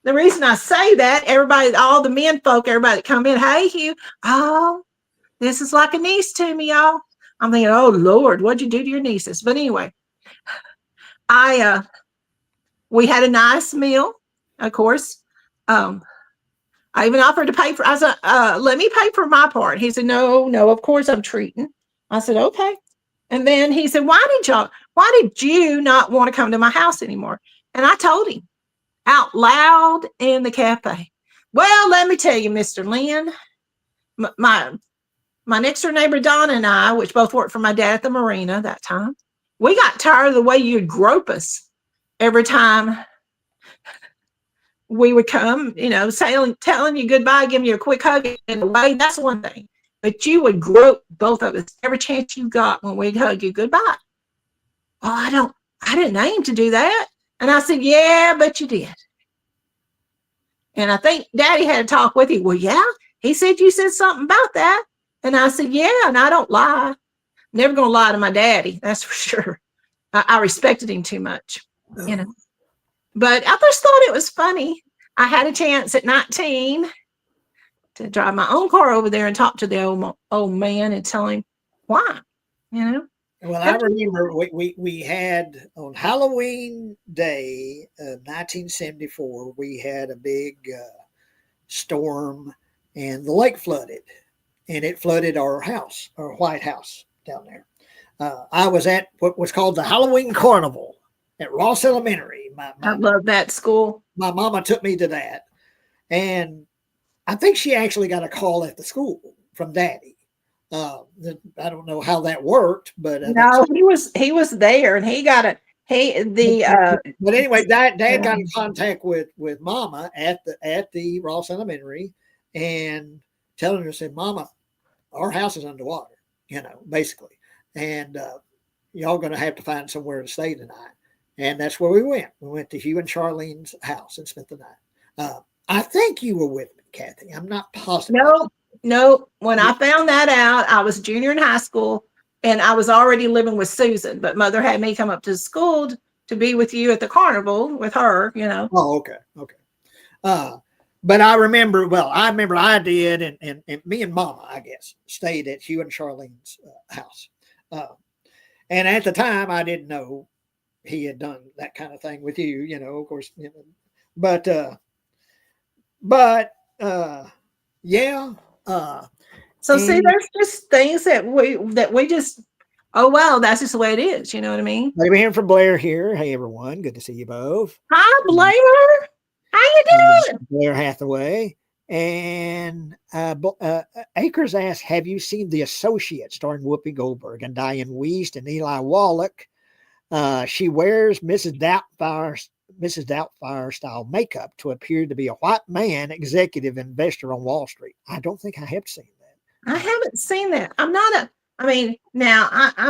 the reason I say that, everybody, all the men folk, everybody that come in, hey, Hugh, this is like a niece to me, y'all. I'm thinking, oh, Lord, what'd you do to your nieces? But anyway, we had a nice meal, of course. I even offered to pay for, I said, let me pay for my part. He said, no, of course I'm treating. I said, okay. And then he said, why did you not want to come to my house anymore? And I told him out loud in the cafe. Well, let me tell you, Mr. Lynn, my next door neighbor, Donna, and I, which both worked for my dad at the marina that time, we got tired of the way you'd grope us every time we would come, telling you goodbye, giving you a quick hug and away. That's one thing. But you would grope both of us every chance you got when we'd hug you goodbye. Oh, I didn't aim to do that. And I said, yeah, but you did. And I think Daddy had a talk with you. Well, yeah, he said you said something about that. And I said, yeah, and I don't lie. Never going to lie to my daddy. That's for sure. I respected him too much, But I just thought it was funny. I had a chance at 19 to drive my own car over there and talk to the old man and tell him why, Well, I remember we had on Halloween Day of 1974, we had a big storm and the lake flooded, and it flooded our house, our White House down there. I was at what was called the Halloween Carnival at Ross Elementary. I love that school. My mama took me to that, and I think she actually got a call at the school from Daddy. I don't know how that worked, but no, he was there, and he got a But anyway, Dad got in contact with Mama at the Ross Elementary, and telling her, said, "Mama, our house is underwater, basically, and y'all going to have to find somewhere to stay tonight." And that's where we went. We went to Hugh and Charlene's house and spent the night. I think you were with me, Kathy. I'm not positive. No. When I found that out, I was a junior in high school, and I was already living with Susan. But Mother had me come up to the school to be with you at the carnival with her. Oh, okay. But I remember I did, and me and Mama, I guess, stayed at Hugh and Charlene's house. And at the time, I didn't know he had done that kind of thing with you, of course. But yeah. So see, there's just things that we just, oh wow, that's just the way it is. You know what I mean? Maybe hearing from Blair here. Hey everyone, good to see you both. Hi Blair, how you doing? Blair Hathaway and Akers asked, "Have you seen The Associate starring Whoopi Goldberg and Diane Wiest and Eli Wallach? She wears Mrs. Doubtfire style makeup to appear to be a white man executive investor on Wall Street." I don't think I have seen that. I haven't seen that. I'm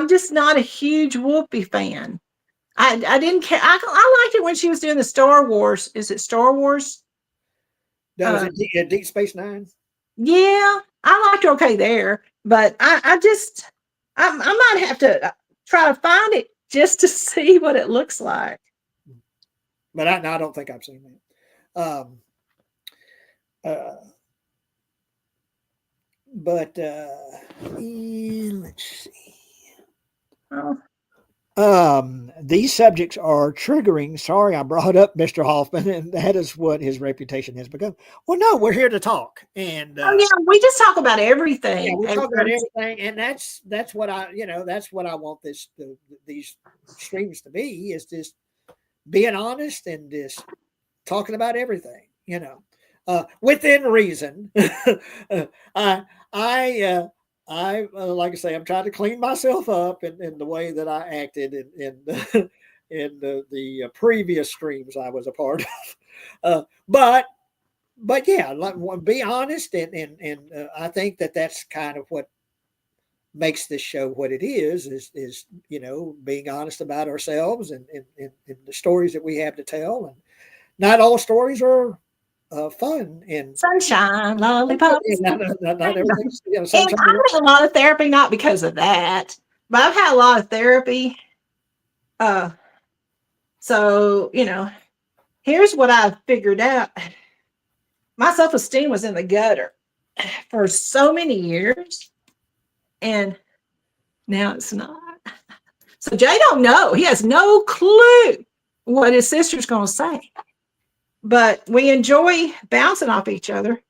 just not a huge Whoopi fan. I didn't care. I liked it when she was doing the Star Wars. Is it Star Wars? Was it Deep Space Nine? Yeah, I liked her okay there, but I might have to try to find it just to see what it looks like. But I don't think I've seen that. Let's see. These subjects are triggering. Sorry, I brought up Mr. Hoffman, and that is what his reputation has become. Well, no, we're here to talk, and we just talk about everything. Yeah, we talk about everything, and that's what that's what I want these streams to be, is just being honest and just talking about everything, within reason. I like I say, I'm trying to clean myself up in the way that I acted in the previous streams I was a part of. But yeah, be honest, and I think that's kind of what makes this show what it is being honest about ourselves and the stories that we have to tell. And not all stories are fun and sunshine, lollipops. Not everything. And I've had a lot of therapy, not because of that, but I've had a lot of therapy. So here's what I've figured out. My self-esteem was in the gutter for so many years, and now it's not. So Jay don't know. He has no clue what his sister's going to say. But we enjoy bouncing off each other,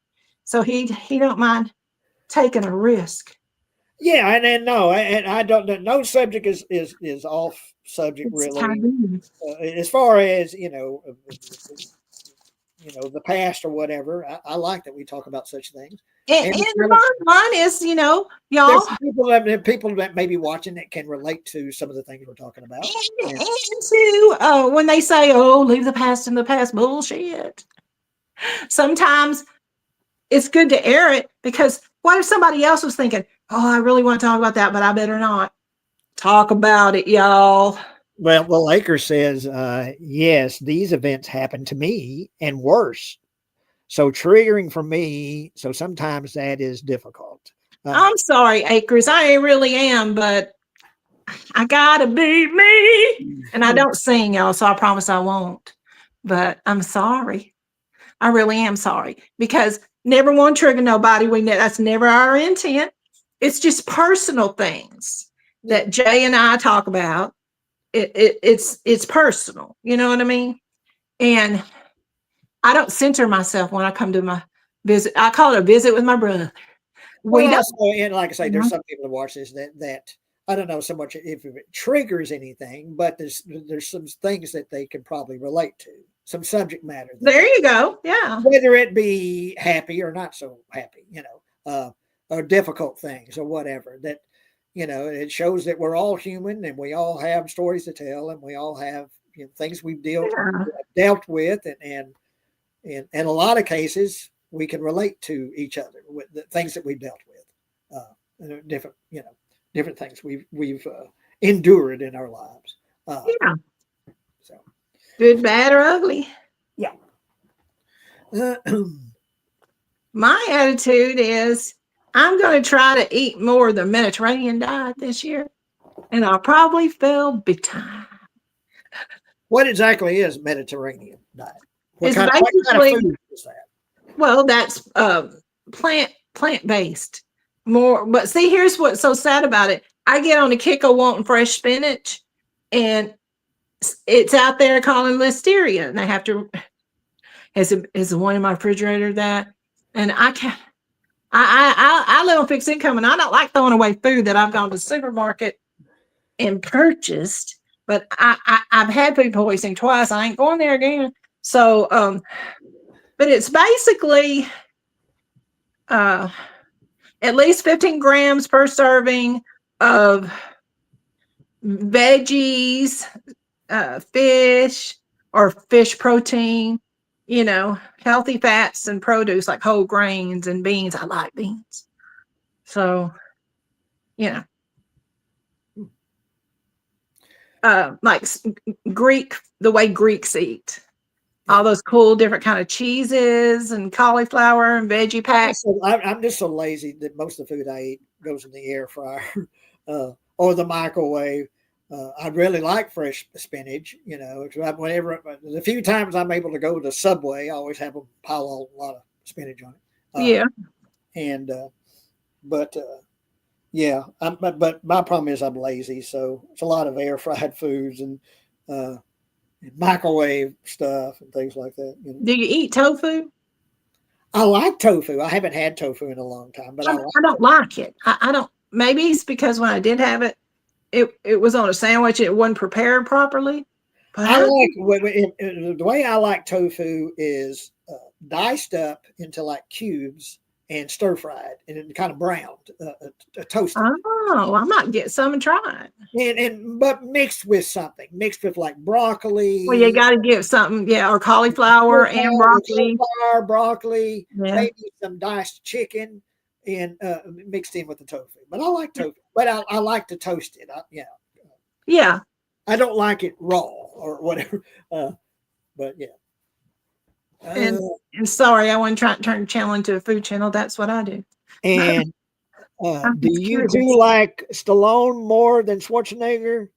so he don't mind taking a risk. Yeah, and I don't. No subject is off subject, it's really. As far as the past or whatever, I like that we talk about such things. And the bottom line is, y'all. People that may be watching that can relate to some of the things we're talking about. And to when they say, "Oh, leave the past in the past," bullshit. Sometimes it's good to air it, because what if somebody else was thinking, oh, I really want to talk about that, but I better not talk about it, y'all. Well, the Lakers says, yes, these events happen to me and worse. So triggering for me. So sometimes that is difficult. I'm sorry, Acres. I really am, but I gotta be me. And I don't sing, y'all, so I promise I won't. But I'm sorry. I really am sorry, because never want to trigger nobody. That's never our intent. It's just personal things that Jay and I talk about. It's personal. You know what I mean? And I don't center myself when I come to my visit. I call it a visit with my brother. We Well, don't. also, and like I say, there's some people that watch this that I don't know so much if it triggers anything, but there's some things that they can probably relate to, some subject matter. There you go. Yeah. Whether it be happy or not so happy, or difficult things or whatever. That it shows that we're all human and we all have stories to tell, and we all have things we've dealt with, and in a lot of cases we can relate to each other with the things that we've dealt with, different things we've endured in our lives. Yeah. So Good, bad, or ugly. yeah. My attitude is I'm going to try to eat more of the Mediterranean diet this year, and I'll probably fail big time. What exactly is Mediterranean diet? What It's kind of food is that? Well, that's plant-based more. But see, here's what's so sad about it. I get on a kick of wanting fresh spinach, and it's out there calling listeria, and I have to. Is the one in my refrigerator that, and I can't. I live on fixed income, and I don't like throwing away food that I've gone to the supermarket and purchased. But I've had food poisoning twice. I ain't going there again. So, but it's basically at least 15 grams per serving of veggies, fish or fish protein, healthy fats and produce like whole grains and beans. I like beans. So, like the way Greeks eat. All those cool different kind of cheeses and cauliflower and veggie packs. I'm just so lazy that most of the food I eat goes in the air fryer or the microwave. I really like fresh spinach, whenever the few times I'm able to go to Subway, I always have them pile a lot of spinach on it. Yeah. And, but my problem is I'm lazy. So it's a lot of air fried foods and microwave stuff and things like that. Do you eat tofu? I like tofu. I haven't had tofu in a long time, but I don't like it. I don't. Maybe it's because when I did have it, it was on a sandwich. It wasn't prepared properly. But the way I like tofu is diced up into like cubes and stir fried and kind of browned, toasted. Oh, I might get some and try it. But mixed with something, mixed with like broccoli. Well, you got to give something, or cauliflower and broccoli. Broccoli, maybe some diced chicken, and mixed in with the tofu. But I like tofu. But I like to toast it. Yeah. I don't like it raw or whatever. But yeah. And sorry, I wasn't trying to turn the channel into a food channel. That's what I do. And do you two like Stallone more than Schwarzenegger?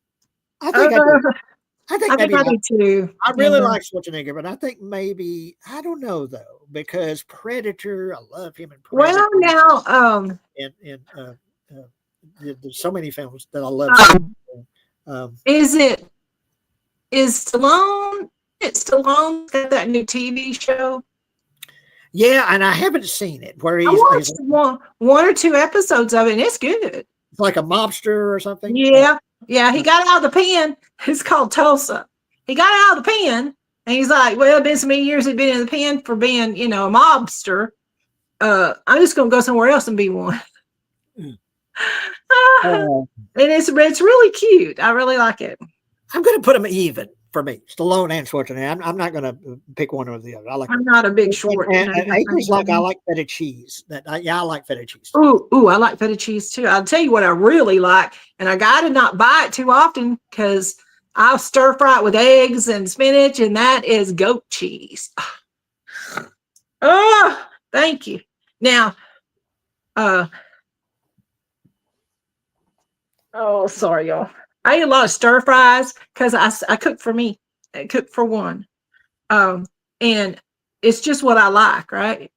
I think I do too. I really like Schwarzenegger, but I think maybe I don't know though, because Predator. I love him in Predator. Well, now there's so many films that I love. Is Stallone? Stallone got that new TV show. Yeah, and I haven't seen it. Where I watched one or two episodes of it, and it's good. It's like a mobster or something. Yeah. He got out of the pen. It's called Tulsa. He got out of the pen, and he's like, "Well, it's been so many years he's been in the pen for being, a mobster. I'm just gonna go somewhere else and be one." And it's really cute. I really like it. I'm gonna put him even for me. Stallone and Schwarzenegger. I'm not going to pick one or the other. I like I'm it. not a big Schwarzenegger And Acres like I fan. like feta cheese. I like feta cheese. Ooh, I like feta cheese too. I'll tell you what I really like, and I got to not buy it too often because I'll stir fry it with eggs and spinach, and that is goat cheese. Oh, thank you. Now, oh, sorry, y'all. I eat a lot of stir fries because I cook for me. I cook for one. And it's just what I like, right?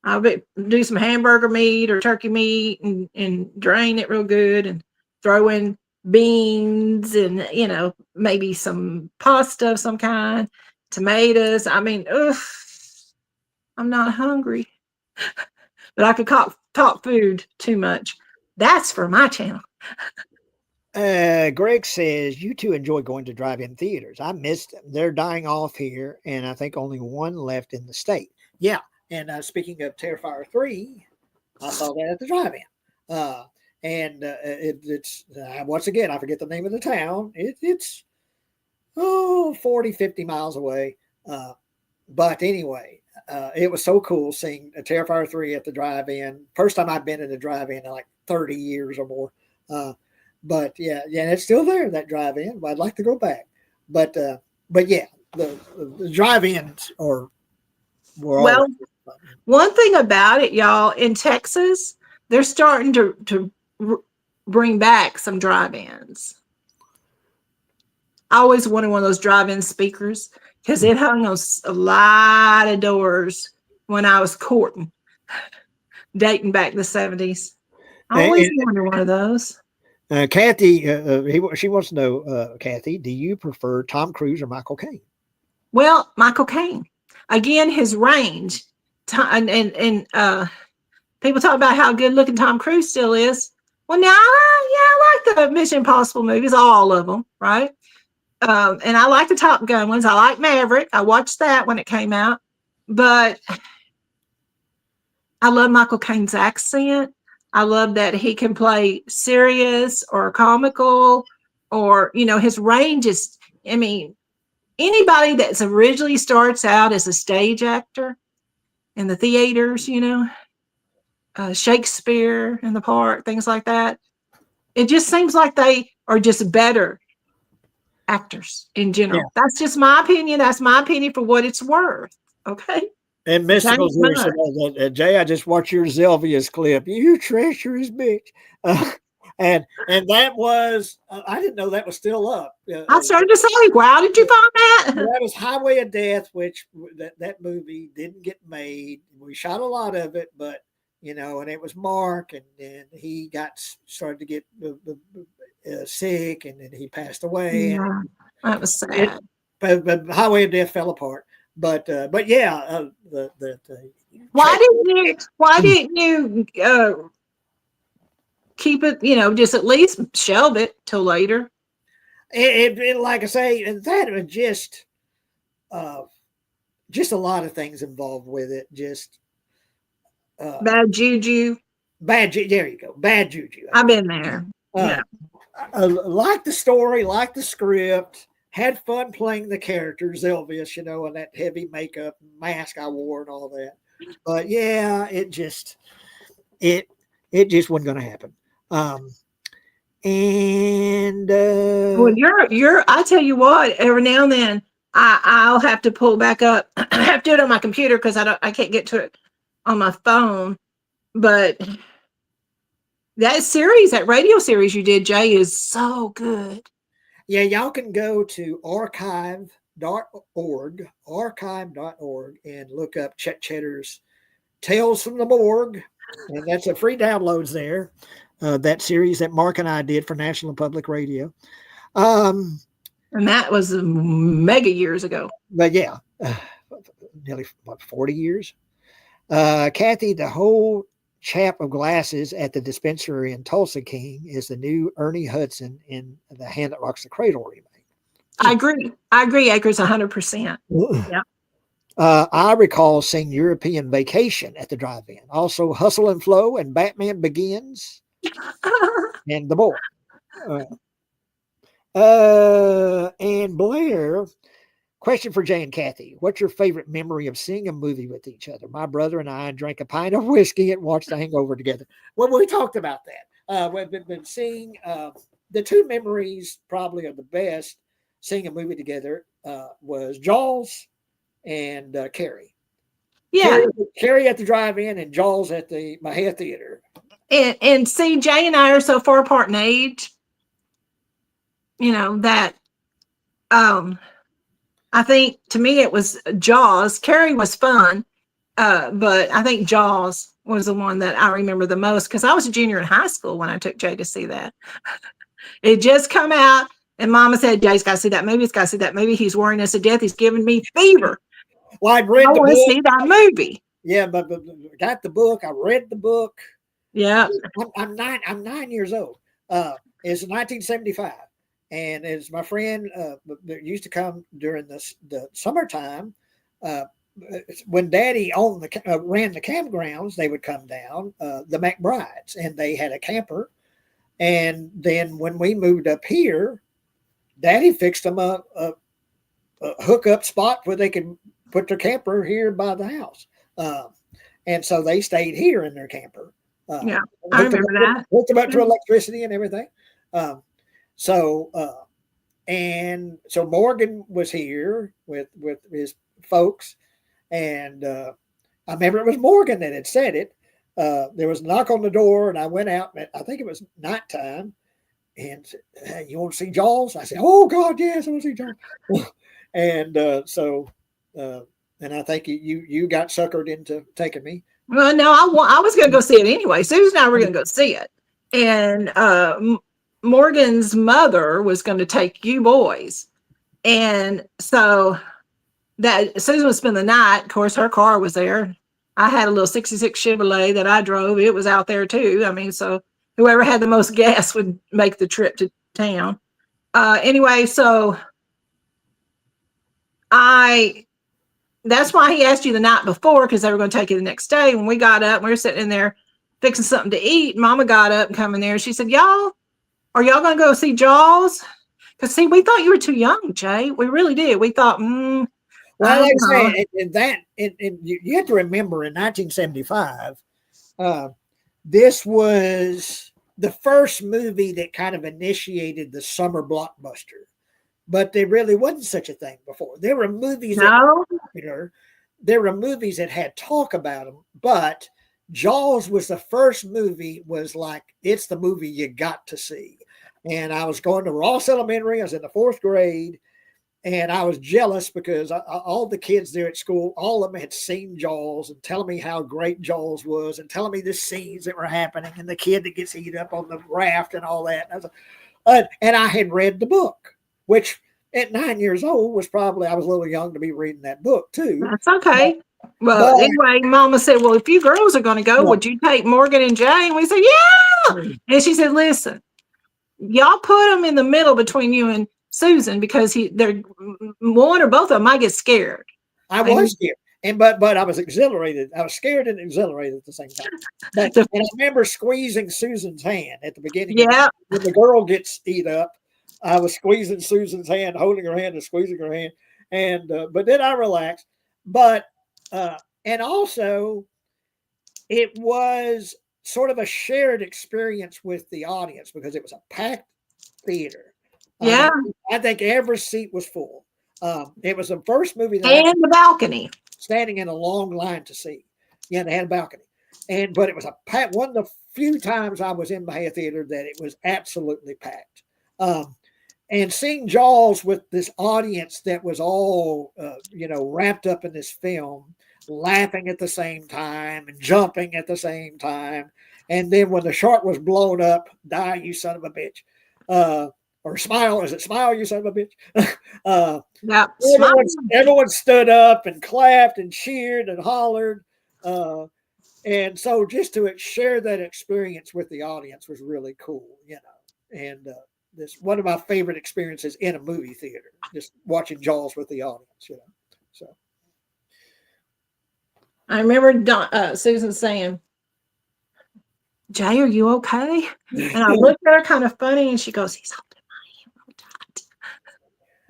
I'll do some hamburger meat or turkey meat and drain it real good and throw in beans and, maybe some pasta of some kind, tomatoes. I mean, ugh, I'm not hungry, but I could talk food too much. That's for my channel. Greg says, you two enjoy going to drive-in theaters. I missed them. They're dying off here, and I think only one left in the state. Yeah, and speaking of Terrifier 3, I saw that at the drive-in. It's once again, I forget the name of the town. It's 40, 50 miles away. But anyway, it was so cool seeing a Terrifier 3 at the drive-in. First time I've been in a drive-in in like 30 years or more. But yeah, it's still there, that drive-in. But I'd like to go back. But yeah, the drive-ins were well. One thing about it, y'all, in Texas, they're starting to bring back some drive-ins. I always wanted one of those drive-in speakers because it hung on a lot of doors when I was courting, dating back the 70s. I always wanted one of those. Kathy, she wants to know, Kathy, do you prefer Tom Cruise or Michael Caine? Well, Michael Caine. Again, his range. And people talk about how good looking Tom Cruise still is. Well, now, I like the Mission Impossible movies, all of them, right? And I like the Top Gun ones. I like Maverick. I watched that when it came out. But I love Michael Caine's accent. I love that he can play serious or comical, or, his range is, anybody that's originally starts out as a stage actor in the theaters, Shakespeare in the Park, things like that. It just seems like they are just better actors in general. Yeah. That's just my opinion. That's my opinion for what it's worth. Okay. And Mystical said, Jay, I just watched your Zelvius clip. You treacherous bitch. And that was, I didn't know that was still up. I started to say, wow, did you find that? That was Highway of Death, which that movie didn't get made. We shot a lot of it, but, and it was Mark, and then he started to get sick, and then he passed away. Yeah, that was sad. But Highway of Death fell apart. But yeah, why didn't you keep it? Just at least shelve it till later. It like I say, that was just a lot of things involved with it. Just bad juju. There you go. Bad juju. I've been there. Yeah. Like the story, like the script. Had fun playing the characters, Elvis, and that heavy makeup mask I wore and all that. But yeah, it just wasn't going to happen. Well, I tell you what, every now and then I'll have to pull back up. I have to do it on my computer because I can't get to it on my phone. But that radio series you did, Jay, is so good. Yeah, y'all can go to archive.org, and look up Chet Cheddar's Tales from the Morgue. And that's a free downloads there. That series that Mark and I did for National Public Radio. And that was mega years ago. But yeah, nearly 40 years. Kathy, the whole chap of glasses at the dispensary in Tulsa King is the new Ernie Hudson in The Hand That Rocks the Cradle remake. I agree. Acres 100%. Yeah. I recall seeing European Vacation at the drive-in. Also Hustle and Flow and Batman Begins and The Boy. And Blair, question for Jay and Kathy. What's your favorite memory of seeing a movie with each other? My brother and I drank a pint of whiskey and watched The Hangover together. Well, we talked about that. We've been seeing the two memories probably are the best seeing a movie together was Jaws and Carrie. Yeah. Carrie. Carrie at the drive-in and Jaws at the Mahia Theater. And see, Jay and I are so far apart in age, that I think to me it was Jaws. Carrie was fun, but I think Jaws was the one that I remember the most because I was a junior in high school when I took Jay to see that. It just come out, and Mama said, "Jay's got to see that movie. He's got to see that movie. He's worrying us to death. He's giving me fever. Well, I'd I read the want to book. see that movie." Yeah, but got the book. I read the book. Yeah. I'm 9 years old. It's 1975, and as my friend that used to come during the summertime, uh, when Daddy owned ran the campgrounds, they would come down the McBrides, and they had a camper. And then when we moved up here, Daddy fixed them a hookup spot where they could put their camper here by the house. And so they stayed here in their camper. Yeah, I remember that. Hooked them up to electricity and everything. So Morgan was here with his folks, and I remember it was Morgan that had said it. There was a knock on the door, and I went out. I think it was nighttime, and said, "Hey, you want to see Jaws?" I said, "Oh God, yes, I want to see Jaws." And and I think you got suckered into taking me. Well, no, I was going to go see it anyway. Susan and I were going to go see it, and Morgan's mother was going to take you boys, and so that Susan would spend the night. Of course, her car was there. I had a little '66 Chevrolet that I drove. It was out there too. I mean, so whoever had the most gas would make the trip to town. Anyway, so that's why he asked you the night before, because they were going to take you the next day. When we got up, we were sitting in there fixing something to eat. Mama got up and come in there. She said, are y'all going to go see Jaws? Because, see, we thought you were too young, Jay. We really did. We thought, well, like I say, you have to remember in 1975, this was the first movie that kind of initiated the summer blockbuster. But there really wasn't such a thing before. There were movies there were movies that had talk about them, but Jaws was the first movie, was like, it's the movie you got to see. And I was going to Ross Elementary. I was in the 4th grade, and I was jealous because all the kids there at school, all of them had seen Jaws and telling me how great Jaws was and telling me the scenes that were happening and the kid that gets eaten up on the raft and all that. And I had read the book, which at 9 years old was probably, I was a little young to be reading that book too. That's okay. Well, anyway, Mama said, well, if you girls are going to go, would you take Morgan and Jay? And we said, yeah. And she said, listen, y'all put them in the middle between you and Susan, because they're one or both of them might get scared. I was scared, but I was exhilarated. I was scared and exhilarated at the same time. And I remember squeezing Susan's hand at the beginning. Yeah. When the girl gets eat up, I was squeezing Susan's hand, holding her hand and squeezing her hand. And but then I relaxed. But and also it was sort of a shared experience with the audience because it was a packed theater. Yeah. I think every seat was full. It was the first movie that and the balcony. Standing in a long line to see. Yeah, they had a balcony. But it was one of the few times I was in Mahia Theater that it was absolutely packed. And seeing Jaws with this audience that was all, wrapped up in this film, laughing at the same time and jumping at the same time. And then when the shark was blown up, die, you son of a bitch. Or smile. Is it smile, you son of a bitch? Yeah. Everyone stood up and clapped and cheered and hollered. And so just to share that experience with the audience was really cool, And this one of my favorite experiences in a movie theater, just watching Jaws with the audience, So I remember Susan saying, Jay, are you okay? And I looked at her kind of funny, and she goes, he's holding my hand real tight.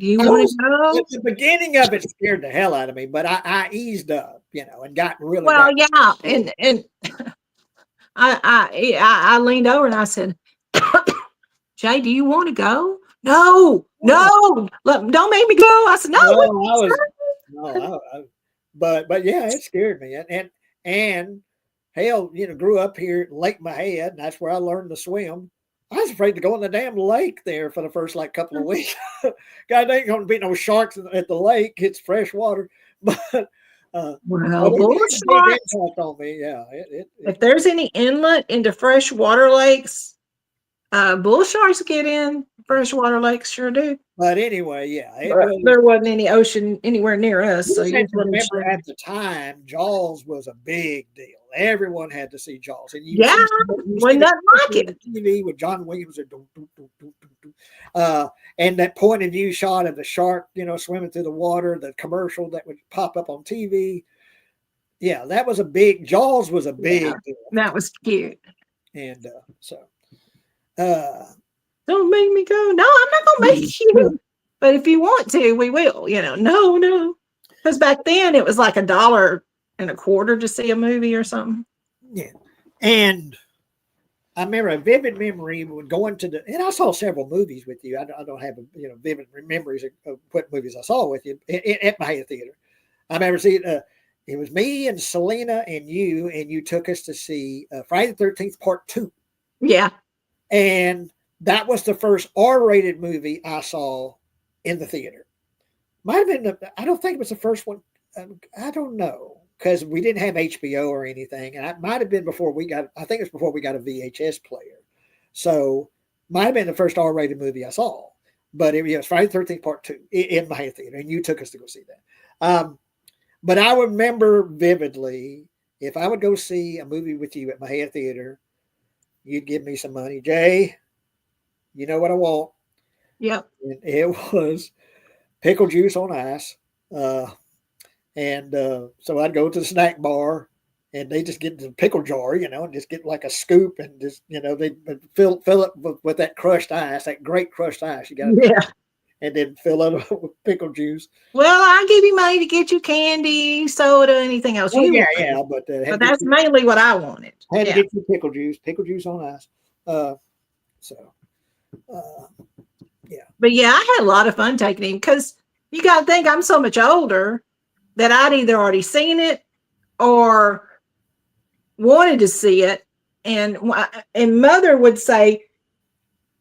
You I want was to go? at the beginning of it scared the hell out of me, but I eased up, and really Well, got. yeah, and I leaned over and I said, Jay, do you want to go? No, Oh, no, don't make me go. I said, no, no, what I was no, but yeah, it scared me, and hell, grew up here at Lake Mahead, and that's where I learned to swim. I was afraid to go in the damn lake there for the first like couple of weeks. God, there ain't gonna be no sharks at the lake. It's fresh water, but well, but it bull had a big sharks. impact on me. Yeah, If there's any inlet into freshwater lakes, bull sharks get in. Freshwater lakes sure do. but anyway, yeah, it But was. there wasn't any ocean anywhere near us, You so just you have to remember at the time, Jaws was a big deal. Everyone had to see Jaws, and yeah, you see wasn't the nothing like commercial on it. TV with John Williams and that point of view shot of the shark, swimming through the water. The commercial that would pop up on TV. Yeah, that was a big. Jaws was a Yeah, big deal, that was cute. and so. Uh, Don't make me go. No, I'm not gonna make you. But if you want to, we will. No, no. Because back then it was like $1.25 to see a movie or something. yeah, and I remember a vivid memory when going to and I saw several movies with you. I don't have vivid memories of what movies I saw with you at my theater. I remember seeing it was me and Selena and you took us to see Friday the 13th Part 2. Yeah. And that was the first R-rated movie I saw in the theater. Might have been, I don't think it was the first one. I don't know because we didn't have HBO or anything. And it might have been before I think it was before we got a VHS player. So might have been the first R-rated movie I saw. But it was Friday the 13th Part 2 in my theater. And you took us to go see that. But I remember vividly, if I would go see a movie with you at my head theater, you'd give me some money. Jay, you know what I want? Yep. And it was pickle juice on ice. So I'd go to the snack bar and they just get the pickle jar, and just get like a scoop and just, they fill it with that crushed ice, that great crushed ice. You got to, Yeah. and then fill it up with pickle juice. Well, I'll give you money to get you candy, soda, anything else Oh you yeah, want. yeah, but But that's mainly what I wanted. had to Yeah. get you pickle juice on ice. So yeah. But yeah, I had a lot of fun taking him because you got to think I'm so much older that I'd either already seen it or wanted to see it. And mother would say,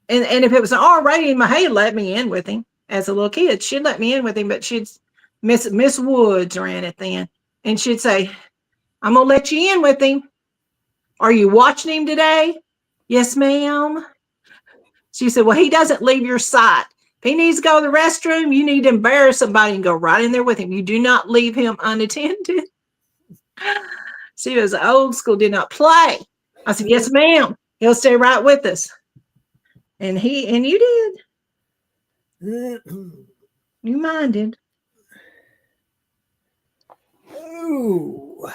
and if it was an R rating, my hey, let me in with him as a little kid. She'd let me in with him, but she'd Miss Woods ran it then, and she'd say, "I'm gonna let you in with him. Are you watching him today?" "Yes, ma'am." She said, "Well, he doesn't leave your sight. If he needs to go to the restroom, you need to embarrass somebody and go right in there with him. You do not leave him unattended." She was old school, did not play. I said, "Yes, ma'am. He'll stay right with us." And you did. You minded. Oh,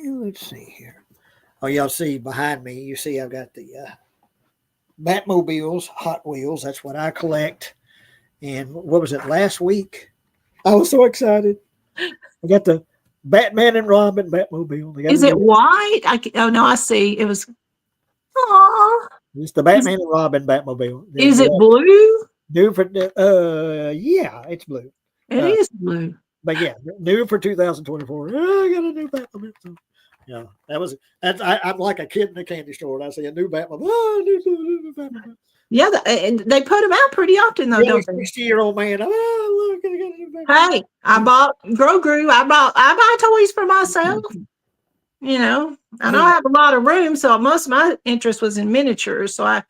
let's see here. Oh, y'all see behind me, you see I've got the Batmobiles, Hot Wheels. That's what I collect. And what was it, last week? I was so excited. I got the Batman and Robin Batmobile. Is it white? Oh, no, I see. It was, aw. It's the Batman and Robin Batmobile. Is it blue? New for, yeah, it's blue. It is blue. But yeah, new for 2024. I got a new Batmobile. So, yeah, I'm like a kid in a candy store. And I see a new Batmobile. Oh, new Batmobile. Yeah, and they put them out pretty often, though, don't they? 60-year-old man. Oh, look, I got a new Batmobile. Hey, I bought Grogu. I buy toys for myself. I don't have a lot of room, so most of my interest was in miniatures. So I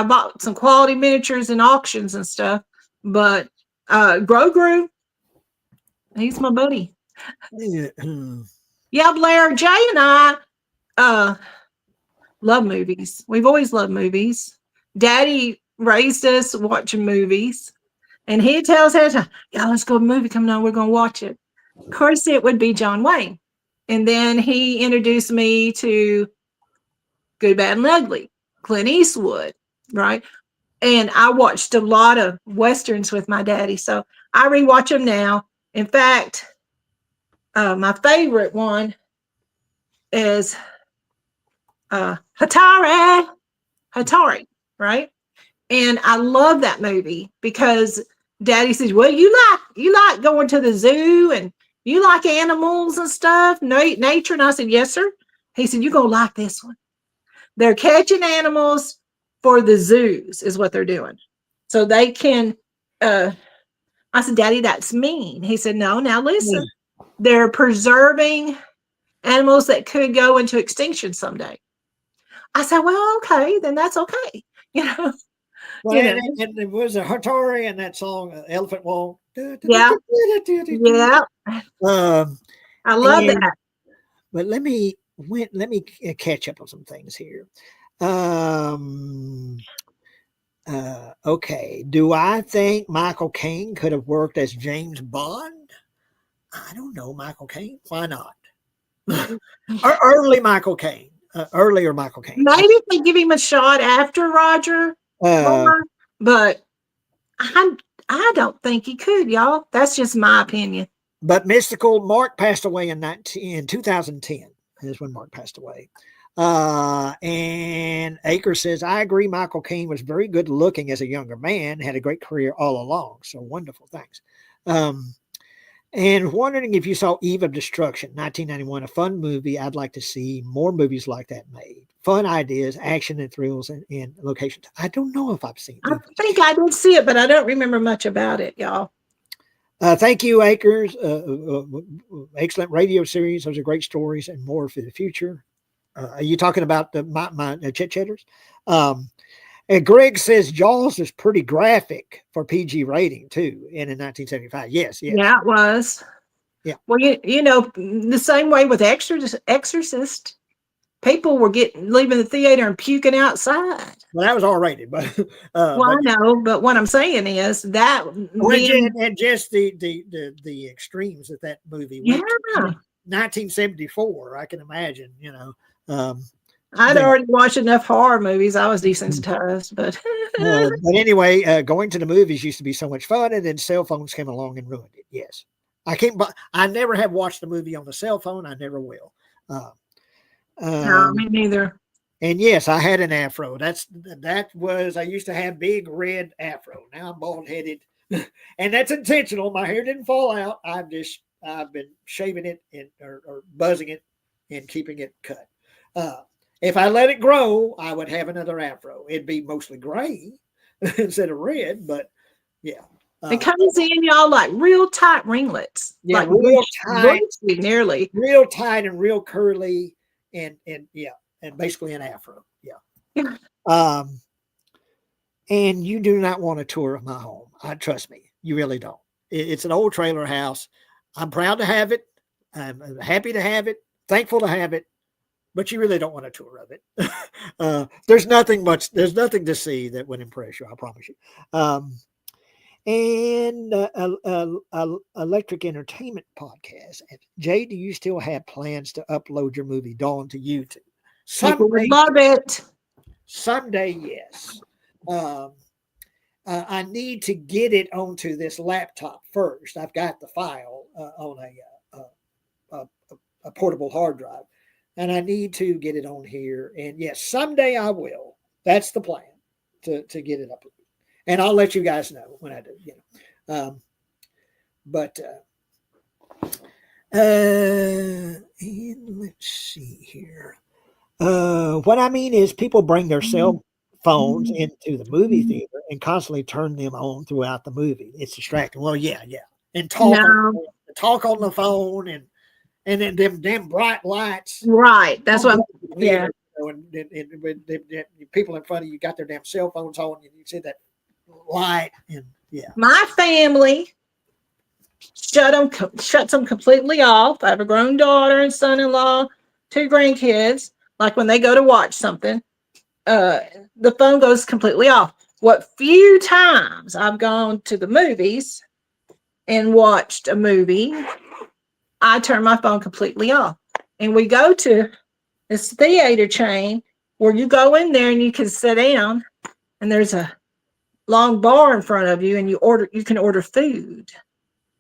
bought some quality miniatures in auctions and stuff. But Grogu, he's my buddy. Yeah, Blair, Jay and I love movies. We've always loved movies. Daddy raised us watching movies. And he tells her, "Yeah, let's go to a movie coming on. We're going to watch it." Of course, it would be John Wayne. And then he introduced me to Good, Bad, and Ugly, Clint Eastwood, right? And I watched a lot of Westerns with my daddy. So I rewatch them now. In fact, my favorite one is Hatari, right? And I love that movie because Daddy says, "Well, you like going to the zoo and you like animals and stuff, nature." And I said, "Yes, sir." He said, "You're gonna like this one. They're catching animals for the zoos, is what they're doing, so they can." I said, "Daddy, that's mean." He said, "No, now listen. They're preserving animals that could go into extinction someday." I said, "Well, okay, then that's okay." You know, Well, you know. and it was a Hattori and that song, Elephant Walk. Yeah, yeah. Um, I love and that. but let me catch up on some things here. Um, okay. Do I think Michael Caine could have worked as James Bond? I don't know, Michael Caine. Why not? Early Michael Caine, earlier Michael Caine. Maybe if they give him a shot after Roger Uh, Moore, but I I don't think he could, y'all. That's just my opinion. but Mystical Mark passed away in 2010 is when Mark passed away. And Aker says, I agree. Michael Caine was very good looking as a younger man, had a great career all along. So wonderful. Thanks. Um, and wondering if you saw Eve of Destruction, 1991, a fun movie. I'd like to see more movies like that made. Fun ideas, action and thrills and locations. I don't know if I've seen I Eve of think Destruction. I did see it, but I don't remember much about it, y'all. Thank you, Akers. Excellent radio series. Those are great stories and more for the future. Are you talking about my chit chatters? And Greg says Jaws is pretty graphic for PG rating too. And in 1975, yes, yes, Yeah, it was. yeah. Well, you know, the same way with Exorcist, people were leaving the theater and puking outside. Well, that was R rated, Well, I but know, but what I'm saying is that being, and just the extremes that that movie yeah, went to. I mean, 1974, I can imagine. Um, I'd yeah. already watched enough horror movies. I was desensitized, but But anyway, going to the movies used to be so much fun, and then cell phones came along and ruined it. Yes, I can't. But I never have watched a movie on the cell phone. I never will. Uh, no, um, me neither. and yes, I had an afro. That was I used to have big red afro. Now I'm bald headed, and that's intentional. My hair didn't fall out. I've been shaving it or buzzing it and keeping it cut. Uh, if I let it grow, I would have another afro. It'd be mostly gray instead of red, but yeah. It Uh, comes in, y'all, like real tight ringlets, yeah, like tight, bushy nearly. real tight and real curly and yeah, and basically an afro. Yeah. Um, and you do not want a tour of my home. Trust me, you really don't. It's an old trailer house. I'm proud to have it. I'm happy to have it. Thankful to have it. But you really don't want a tour of it. There's nothing much. There's nothing to see that would impress you. I promise you. And Electric Entertainment Podcast. Jay, do you still have plans to upload your movie Dawn to YouTube? People would Someday, love it. someday, yes. Um, I need to get it onto this laptop first. I've got the file on a portable hard drive, and I need to get it on here. And yes, someday I will. That's the plan to get it up, and I'll let you guys know when I do. But and let's see here. What I mean is, people bring their cell phones into the movie theater and constantly turn them on throughout the movie. It's distracting. Well, yeah, and No, talk on the phone and then them damn bright lights. right. That's what. Yeah. Theater, and people in front of you got their damn cell phones on, and you see that light, and yeah. My family shuts them completely off. I have a grown daughter and son-in-law, 2 grandkids. Like when they go to watch something, the phone goes completely off. What few times I've gone to the movies and watched a movie, I turn my phone completely off. And we go to this theater chain where you go in there and you can sit down, and there's a long bar in front of you, and you can order food.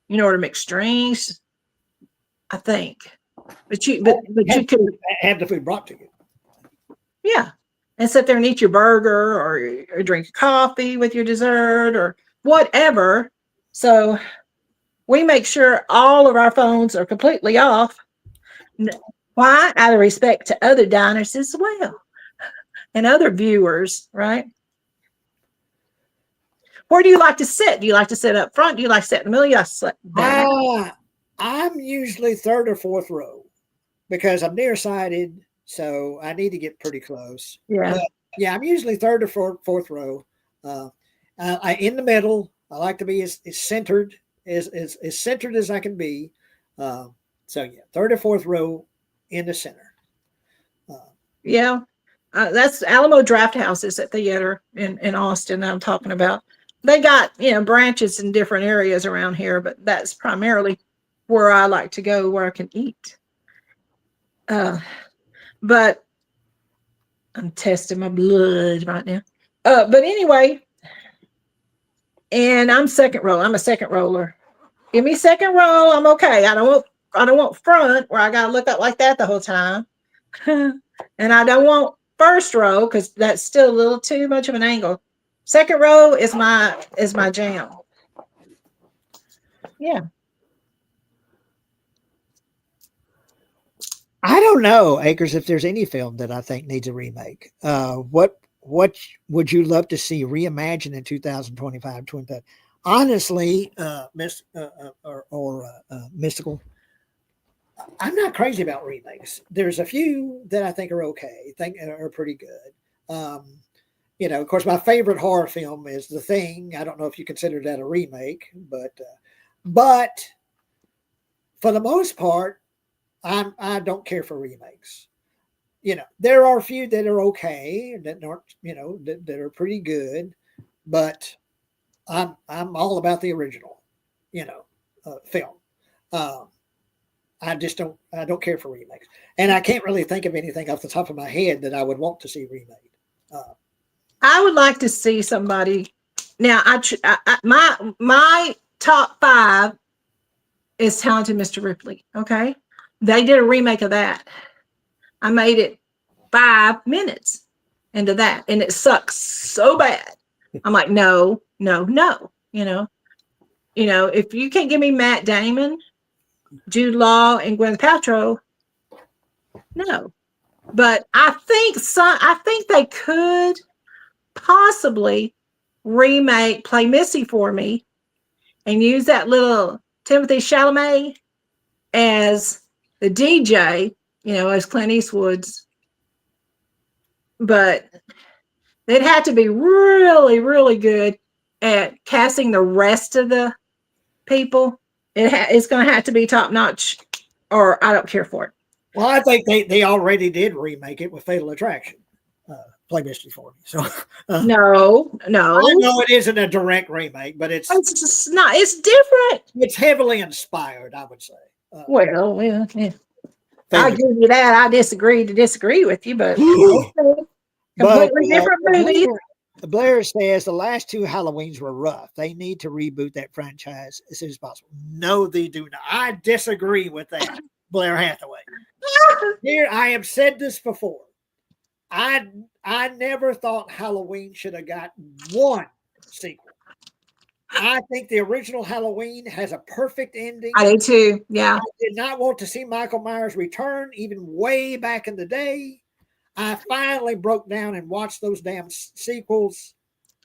You can order mixed drinks, I think. But you could, have the food brought to you. yeah, and sit there and eat your burger or drink coffee with your dessert or whatever. So we make sure all of our phones are completely off. Why? Out of respect to other diners as well and other viewers, right? Where do you like to sit? Do you like to sit up front? Do you like to sit in the middle? You like to sit back? I'm usually third or fourth row because I'm nearsighted, so I need to get pretty close. Yeah. But yeah, I'm usually third or fourth row. I in the middle. I like to be as centered as centered as I can be. So yeah, third or fourth row in the center. Yeah. That's Alamo Draft House is a theater in Austin that I'm talking about. They got, branches in different areas around here, but that's primarily where I like to go, where I can eat. But I'm testing my blood right now. But anyway, and I'm second row. I'm a second roller. Give me second row. I'm okay. I don't want front where I gotta look up like that the whole time. And I don't want first row because that's still a little too much of an angle. Second row is my jam. Yeah. I don't know, Acres, if there's any film that I think needs a remake. What would you love to see reimagined in 2025? Honestly, Mystical, I'm not crazy about remakes. There's a few that I think are okay, think are pretty good. Of course, my favorite horror film is The Thing. I don't know if you consider that a remake, but for the most part, I don't care for remakes. There are a few that are okay that aren't, that are pretty good, but I'm all about the original, film. I don't care for remakes, and I can't really think of anything off the top of my head that I would want to see remade. I would like to see somebody. Now, my top 5 is Talented Mr. Ripley. Okay, they did a remake of that. I made it 5 minutes into that, and it sucks so bad. I'm like, no. If you can't give me Matt Damon, Jude Law, and Gwyneth Paltrow, no. But I think they could possibly remake Play Missy for me and use that little Timothy Chalamet as the DJ, as Clint Eastwood's. But they'd have to be really, really good at casting the rest of the people. It's going to have to be top notch, or I don't care for it. Well, I think they already did remake it with Fatal Attraction. Play Mystery for me. So no. I know it isn't a direct remake, but it's not. It's different. It's heavily inspired, I would say. Well, yeah. I give you that. I disagree with you, but completely different movie. Blair says the last 2 Halloweens were rough. They need to reboot that franchise as soon as possible. No, they do not. I disagree with that, Blair Hathaway. Here, I have said this before. I never thought Halloween should have got 1 sequel. I think the original Halloween has a perfect ending. I do too. Yeah. I did not want to see Michael Myers return, even way back in the day. I finally broke down and watched those damn sequels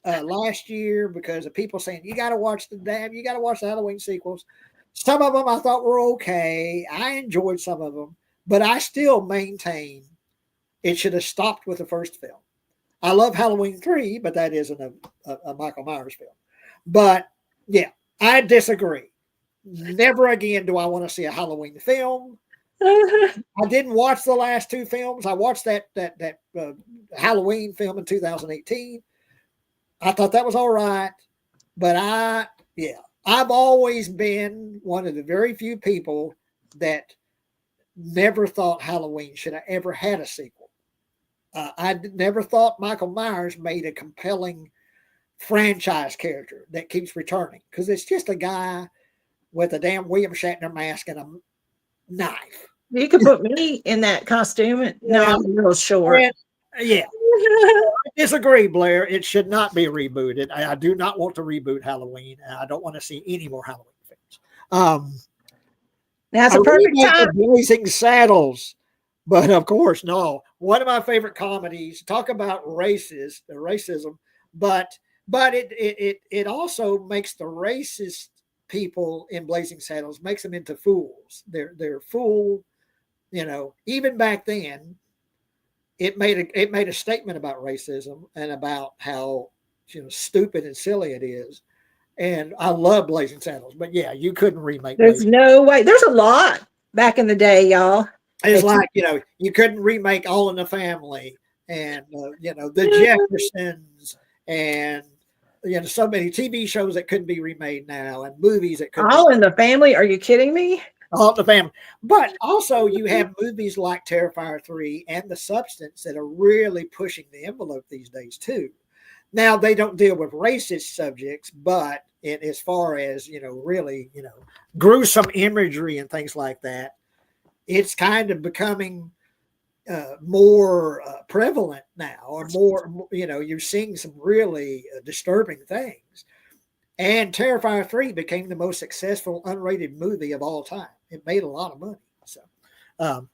last year because of people saying, you got to watch the Halloween sequels. Some of them I thought were okay. I enjoyed some of them, but I still maintain it should have stopped with the first film. I love Halloween 3, but that isn't a Michael Myers film. But yeah, I disagree. Never again do I want to see a Halloween film. I didn't watch the last 2 films. I watched that Halloween film in 2018. I thought that was all right, but I've always been one of the very few people that never thought Halloween should have ever had a sequel. I never thought Michael Myers made a compelling franchise character that keeps returning because it's just a guy with a damn William Shatner mask and a knife. You could put me in that costume. No, Yeah, I'm real short. yeah. I disagree, Blair. It should not be rebooted. I do not want to reboot Halloween, and I don't want to see any more Halloween films. Now it's A a perfect remake time. of Blazing Saddles, but of course, no. One of my favorite comedies. Talk about racism, but it also makes the racist people in Blazing Saddles makes them into fools. They're fool. Even back then, it made a statement about racism and about how stupid and silly it is. And I love Blazing Saddles, but yeah, you couldn't remake There's Blazing. no way. There's a lot back in the day, y'all. It's like you couldn't remake All in the Family and the Jeffersons and so many TV shows that couldn't be remade now and movies that couldn't be All in the Family. Are you kidding me? All in the Family. But also you have movies like Terrifier 3 and The Substance that are really pushing the envelope these days too. Now they don't deal with racist subjects, but as far as really gruesome imagery and things like that, it's kind of becoming more prevalent now, or more. You're seeing some really disturbing things. And Terrifier 3 became the most successful unrated movie of all time. It made a lot of money. So, um,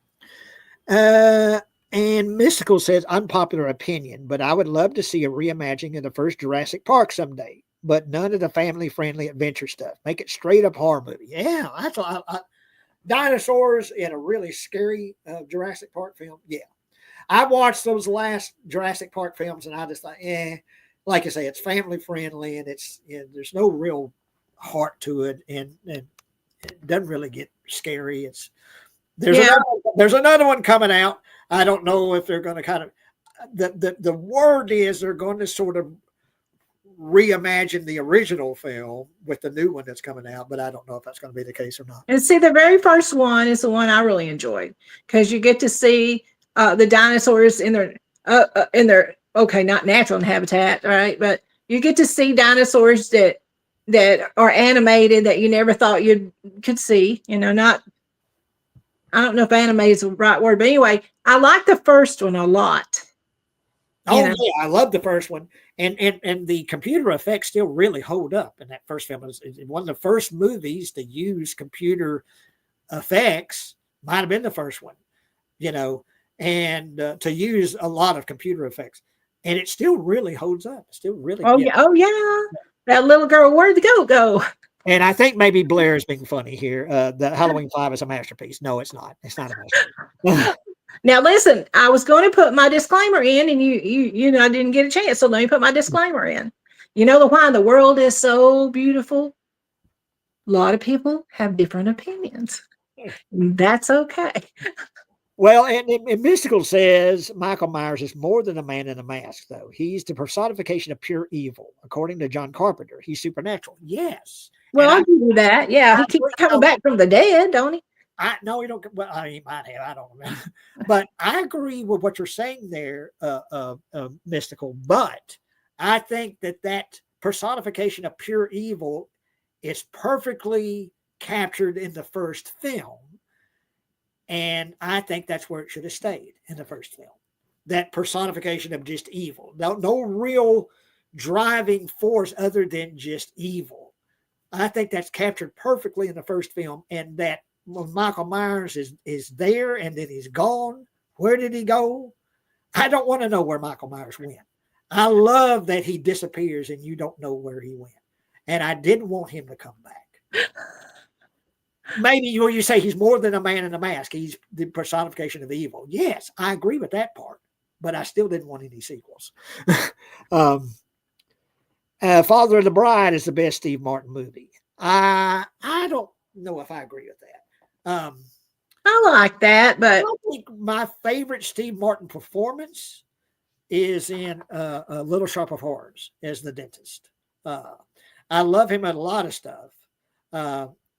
and Mystical says, unpopular opinion, but I would love to see a reimagining of the first Jurassic Park someday, but none of the family-friendly adventure stuff. Make it straight up horror movie. Yeah, that's what dinosaurs in a really scary Jurassic Park film. Yeah, I watched those last Jurassic Park films, and I just thought, like I say, it's family-friendly, and there's no real heart to it, and it doesn't really get scary. There's another one coming out. I don't know if they're going to kind of the word is they're going to sort of reimagine the original film with the new one that's coming out, but I don't know if that's going to be the case or not. And see, the very first one is the one I really enjoyed because you get to see the dinosaurs in their okay, not natural habitat, right? But you get to see dinosaurs that are animated that you never thought you could see. Not I don't know if animated is the right word, but anyway, I like the first one a lot. Yeah, I love the first one, and the computer effects still really hold up in that first film. It's one of the first movies to use computer effects. Might have been the first one, and to use a lot of computer effects, and it still really holds up. It's still really yeah, that little girl, where'd the goat go? And I think maybe Blair is being funny here. The Halloween 5 is a masterpiece. No, it's not. It's not a masterpiece. Now, listen, I was going to put my disclaimer in, and I didn't get a chance. So let me put my disclaimer in. Why the world is so beautiful? A lot of people have different opinions. That's okay. Well, and Mystical says Michael Myers is more than a man in a mask, though. He's the personification of pure evil. According to John Carpenter, he's supernatural. Yes. Well, I'll give you that. Yeah, he keeps coming back from the dead, don't he? No, he don't. Well, he might have. I don't know. But I agree with what you're saying there, Mystical. But I think that personification of pure evil is perfectly captured in the first film. And I think that's where it should have stayed in the first film. That personification of just evil. No real driving force other than just evil. I think that's captured perfectly in the first film. And that when Michael Myers is there and then he's gone, where did he go? I don't want to know where Michael Myers went. I love that he disappears and you don't know where he went. And I didn't want him to come back. Maybe you say he's more than a man in a mask. He's the personification of evil. Yes, I agree with that part, but I still didn't want any sequels. Father of the Bride is the best Steve Martin movie. I don't know if I agree with that. I like that, but I think my favorite Steve Martin performance is in Little Shop of Horrors as the dentist. I love him in a lot of stuff,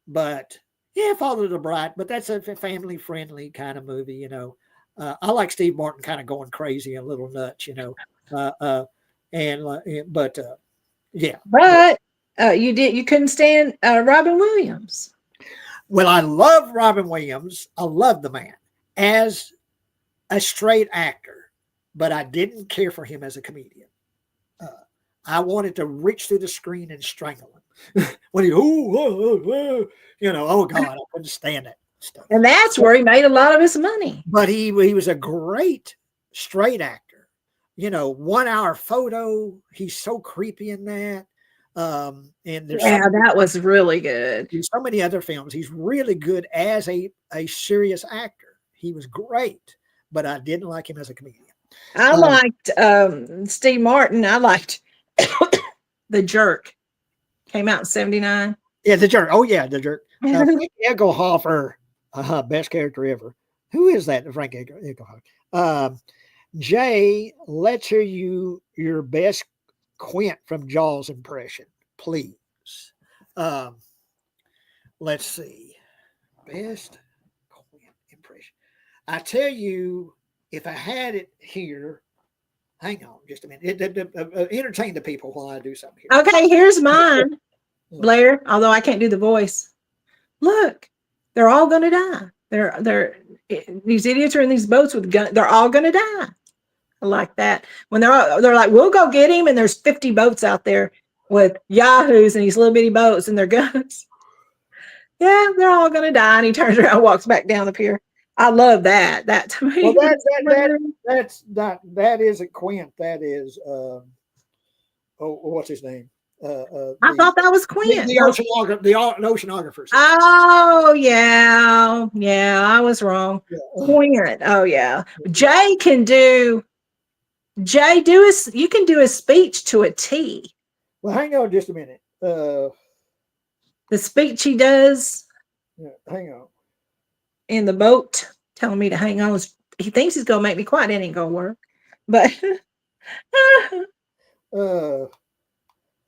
but yeah, Father of the Bride. But that's a family-friendly kind of movie, I like Steve Martin kind of going crazy, a little nuts, but Yeah. But you couldn't stand Robin Williams. Well, I love Robin Williams. I love the man as a straight actor, but I didn't care for him as a comedian. Uh, I wanted to reach through the screen and strangle him when he, oh God, I couldn't stand that stuff. And that's where he made a lot of his money. But he was a great straight actor. 1 hour photo. He's so creepy in that. And That was really good. there's so many other films. He's really good as a serious actor. He was great, but I didn't like him as a comedian. I liked Steve Martin. I liked The Jerk. Came out in 79. Yeah, The Jerk. Oh, yeah, The Jerk. Frank Egelhofer, best character ever. Who is that, Frank Egelhofer? Jay, let's hear your best Quint from Jaws impression, please. Let's see. Best Quint impression. I tell you, if I had it here, hang on just a minute. Entertain the people while I do something here. Okay, here's mine, Blair. Although I can't do the voice. Look, they're all going to die. They're these idiots are in these boats with guns. They're all going to die. I like that. When they're like, we'll go get him, and there's 50 boats out there with yahoos and these little bitty boats and their guns. Yeah, they're all going to die. And he turns around and walks back down the pier. I love that. That to me. Well, that isn't Quint. That is what's his name? I thought that was Quint. The oceanographer. Oh yeah, I was wrong. Yeah. Quint. Oh yeah, Jay can do. You can do a speech to a T. Well, hang on just a minute. The speech he does. Yeah, hang on. In the boat, telling me to hang on. He thinks he's gonna make me quiet. It ain't gonna work. But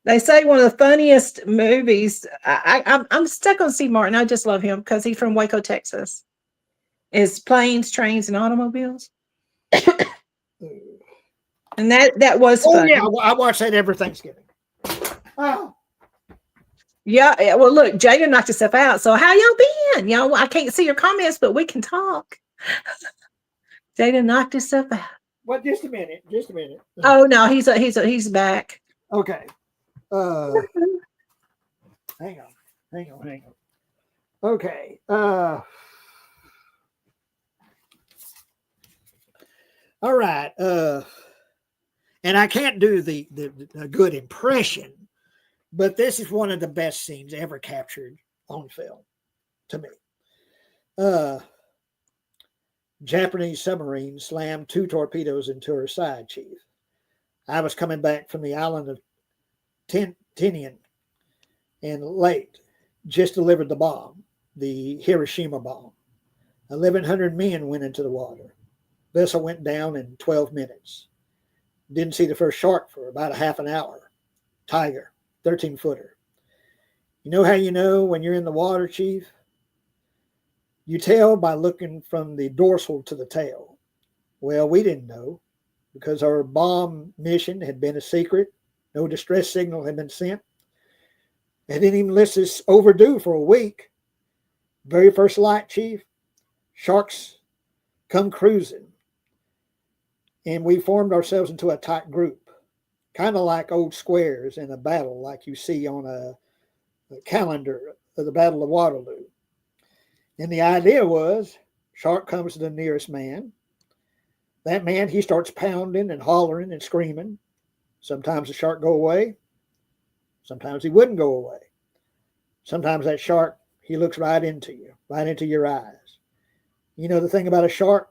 they say one of the funniest movies. I'm stuck on Steve Martin. I just love him because he's from Waco, Texas. Is Planes, Trains, and Automobiles. And that was funny. Yeah, I watch that every Thanksgiving. Oh. Yeah, well, look, Jada knocked herself out. So how y'all been? I can't see your comments, but we can talk. Jada knocked herself out. Well, just a minute. Oh no, he's back. Okay. Hang on. Okay. All right. And I can't do the good impression, but this is one of the best scenes ever captured on film to me. Japanese submarine slammed 2 torpedoes into her side, Chief. I was coming back from the island of Tinian and late, just delivered the bomb, the Hiroshima bomb. 1,100 men went into the water. Vessel went down in 12 minutes. Didn't see the first shark for about a half an hour. Tiger, 13-footer. You know how you know when you're in the water, Chief? You tell by looking from the dorsal to the tail. Well, we didn't know because our bomb mission had been a secret. No distress signal had been sent. They didn't even list us overdue for a week. Very first light, Chief. Sharks come cruising. And we formed ourselves into a tight group, kind of like old squares in a battle like you see on a calendar of the Battle of Waterloo. And the idea was, shark comes to the nearest man. That man, he starts pounding and hollering and screaming. Sometimes the shark go away. Sometimes he wouldn't go away. Sometimes that shark, he looks right into you, right into your eyes. You know the thing about a shark?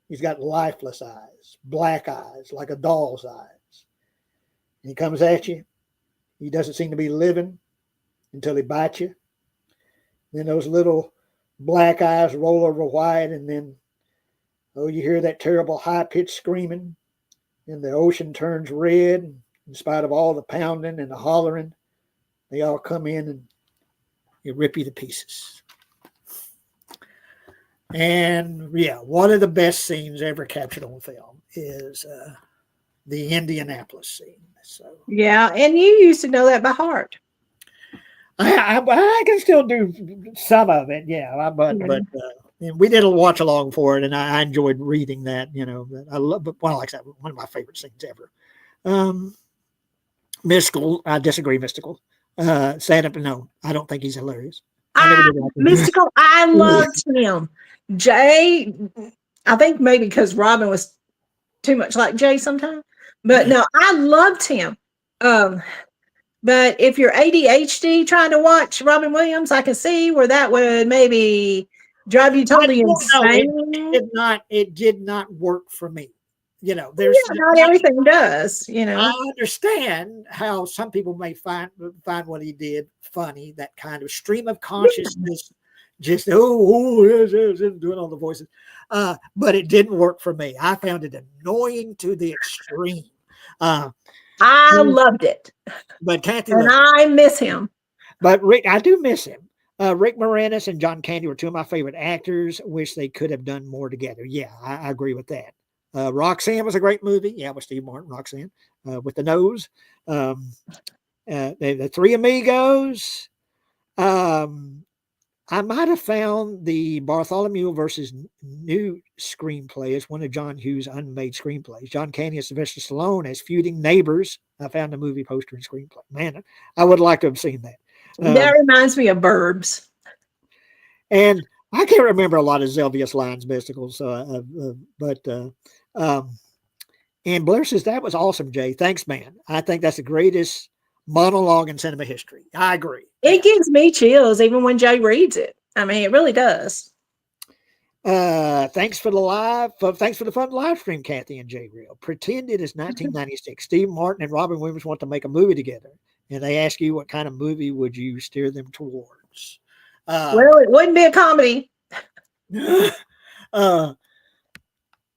He's got lifeless eyes, black eyes, like a doll's eyes. And he comes at you. He doesn't seem to be living until he bites you. Then those little black eyes roll over white, and then, you hear that terrible high-pitched screaming, and the ocean turns red. In spite of all the pounding and the hollering, they all come in and they rip you to pieces. And yeah, one of the best scenes ever captured on film is the Indianapolis scene. So Yeah, and you used to know that by heart. I can still do some of it, yeah. Yeah. And we did a watch along for it, and I enjoyed reading that. I love. But well, like I said, one of my favorite scenes ever. Um, Mystical, I disagree. Mystical, stand up. No, I don't think he's hilarious. I never Ah, did like Mystical. I him. loved him. Jay, I think maybe because Robin was too much like Jay sometimes. But no, I loved him. Um, but if you're ADHD trying to watch Robin Williams, I can see where that would maybe drive you I totally don't know. insane. Did not. It did not work for me. There's. Yeah, not everything does, you I know. understand how some people may find what he did funny. That kind of stream of consciousness, just yes, yes, yes, doing all the voices. But it didn't work for me. I found it annoying to the extreme. Uh, I loved it, but Kathy and loved it. I miss him. But Rick, I do miss him. Rick Moranis and John Candy were two of my favorite actors. Wish they could have done more together. Yeah, I agree with that. Roxanne was a great movie. Yeah, with Steve Martin, Roxanne, with the nose. Um, the Three Amigos. Um, I might have found the Bartholomew versus New screenplay as one of John Hughes' unmade screenplays. John Candy and Sylvester Stallone as feuding neighbors. I found the movie poster and screenplay. Man, I would like to have seen that. That reminds me of Burbs. And I can't remember a lot of Zelvius Lines mysticals, but and Blair says that was awesome, Jay. Thanks, man. I think that's the greatest monologue in cinema history. I agree. It Yeah. gives me chills even when Jay reads it. I mean, it really does. Thanks for the thanks for the fun live stream, Kathy and Jay Real. Pretend it is 1996. Steve Martin and Robin Williams want to make a movie together, and they ask you what kind of movie would you steer them towards. Well, it wouldn't be a comedy. uh,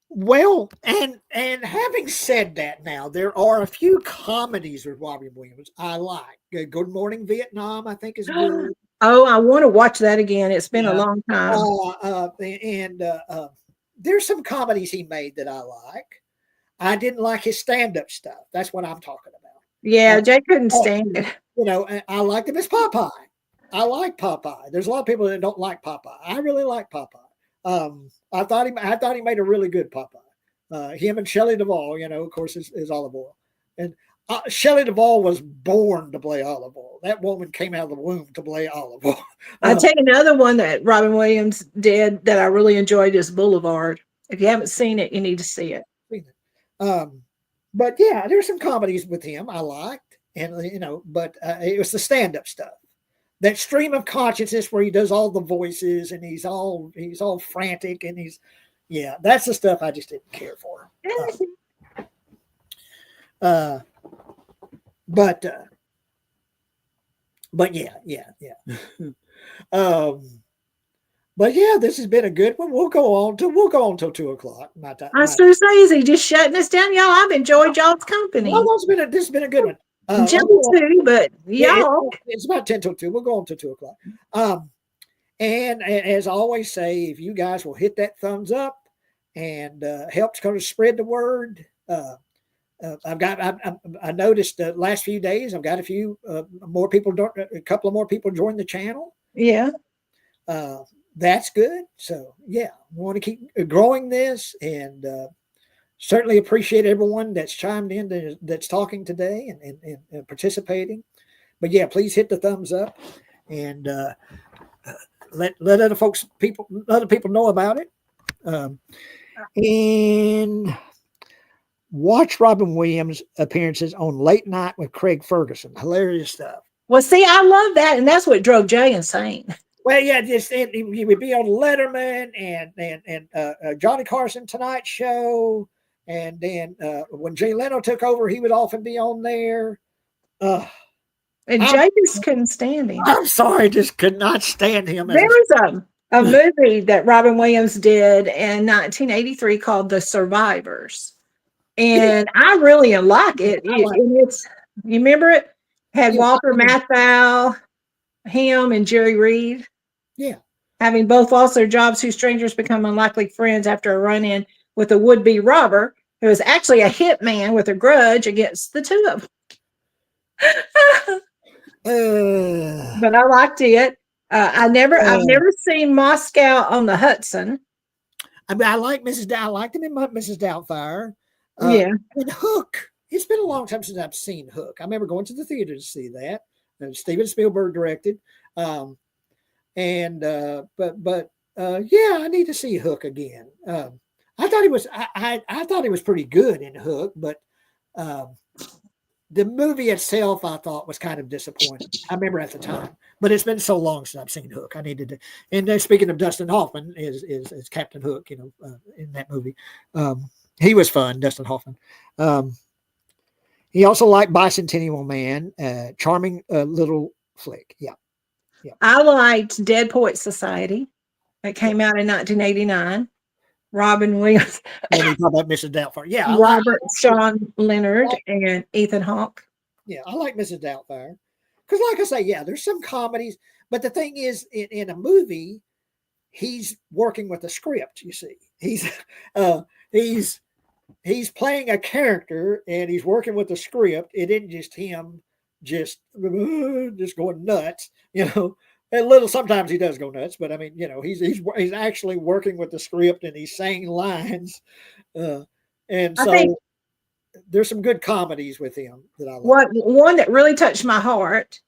well, and having said that, now there are a few comedies with Robin Williams I like. Good Morning Vietnam, I think is good. Oh, I want to watch that again. It's been a Yeah. long time. There's some comedies he made that I like. I didn't like his stand-up stuff. That's what I'm talking about. Yeah, Jay couldn't stand it. I liked him as Popeye. I like Popeye. There's a lot of people that don't like Popeye. I really like Popeye. I thought he made a really good Popeye. Him and Shelley Duvall, of course, is Olive Oil. And Shelley Duvall was born to play Olive Oil. That woman came out of the womb to play Olive Oil. I'll tell you another one that Robin Williams did that I really enjoyed is Boulevard. If you haven't seen it, you need to see it. But yeah, there's some comedies with him I liked, and but it was the stand-up stuff. That stream of consciousness where he does all the voices and he's all frantic and that's the stuff I just didn't care for. But yeah. But yeah, this has been a good one. We'll go on till 2:00. My time. I was going to say, is he just shutting us down? Y'all, I've enjoyed y'all's company. Well, this has been a good one. Jimmy too, but y'all. It's about 10 till 2. We'll go on till 2:00. And as I always say, if you guys will hit that thumbs up and helps kind of spread the word. I noticed the last few days I've got a few more people, a couple of more people join the channel. Yeah. That's good. So yeah, we want to keep growing this, and certainly appreciate everyone that's chimed in, that's talking today and participating. But yeah, please hit the thumbs up and let other people know about it. And watch Robin Williams appearances on Late Night with Craig Ferguson. Hilarious stuff. Well, see, I love that, and that's what drove Jay insane. Well, yeah, he would be on Letterman and Johnny Carson Tonight Show, and then when Jay Leno took over, he would often be on there. And Jay just couldn't stand him. I'm sorry, just could not stand him. There was a movie that Robin Williams did in 1983 called The Survivors, and I really like it. You remember it? Had Walter Matthau, him, and Jerry Reed. Yeah. Having both lost their jobs, two strangers become unlikely friends after a run-in with a would-be robber It was actually a hitman with a grudge against the two of them. Uh, But I liked it. I've uh, never seen Moscow on the Hudson. I mean, I like Mrs. I liked him in Mrs. Doubtfire. Yeah, And Hook. It's been a long time since I've seen Hook. I remember going to the theater to see that. Steven Spielberg directed. Um, and yeah, I need to see Hook again. I thought he was I thought he was pretty good in Hook, but um, the movie itself I thought was kind of disappointing. I remember at the time, but it's been so long since I've seen Hook. I needed to. And then speaking of Dustin Hoffman, is Captain Hook, in that movie. He was fun, Dustin Hoffman. Um, he also liked Bicentennial Man, charming little flick. Yeah, yeah, I liked Dead Poet Society. That yeah. came out in 1989. Robin Williams, When you talk about Mrs. Doubtfire, yeah, Robert Sean Leonard, and Ethan Hawke. yeah, I like Mrs. Doubtfire because, like I say, yeah, there's some comedies, but the thing is, in a movie, he's working with a script. You see, uh, he's he's playing a character and he's working with a script. It isn't just him just going nuts, you know. A little sometimes he does go nuts, but I mean, he's actually working with the script and he's saying lines, uh, and I think so there's some good comedies with him that I like. one that really touched my heart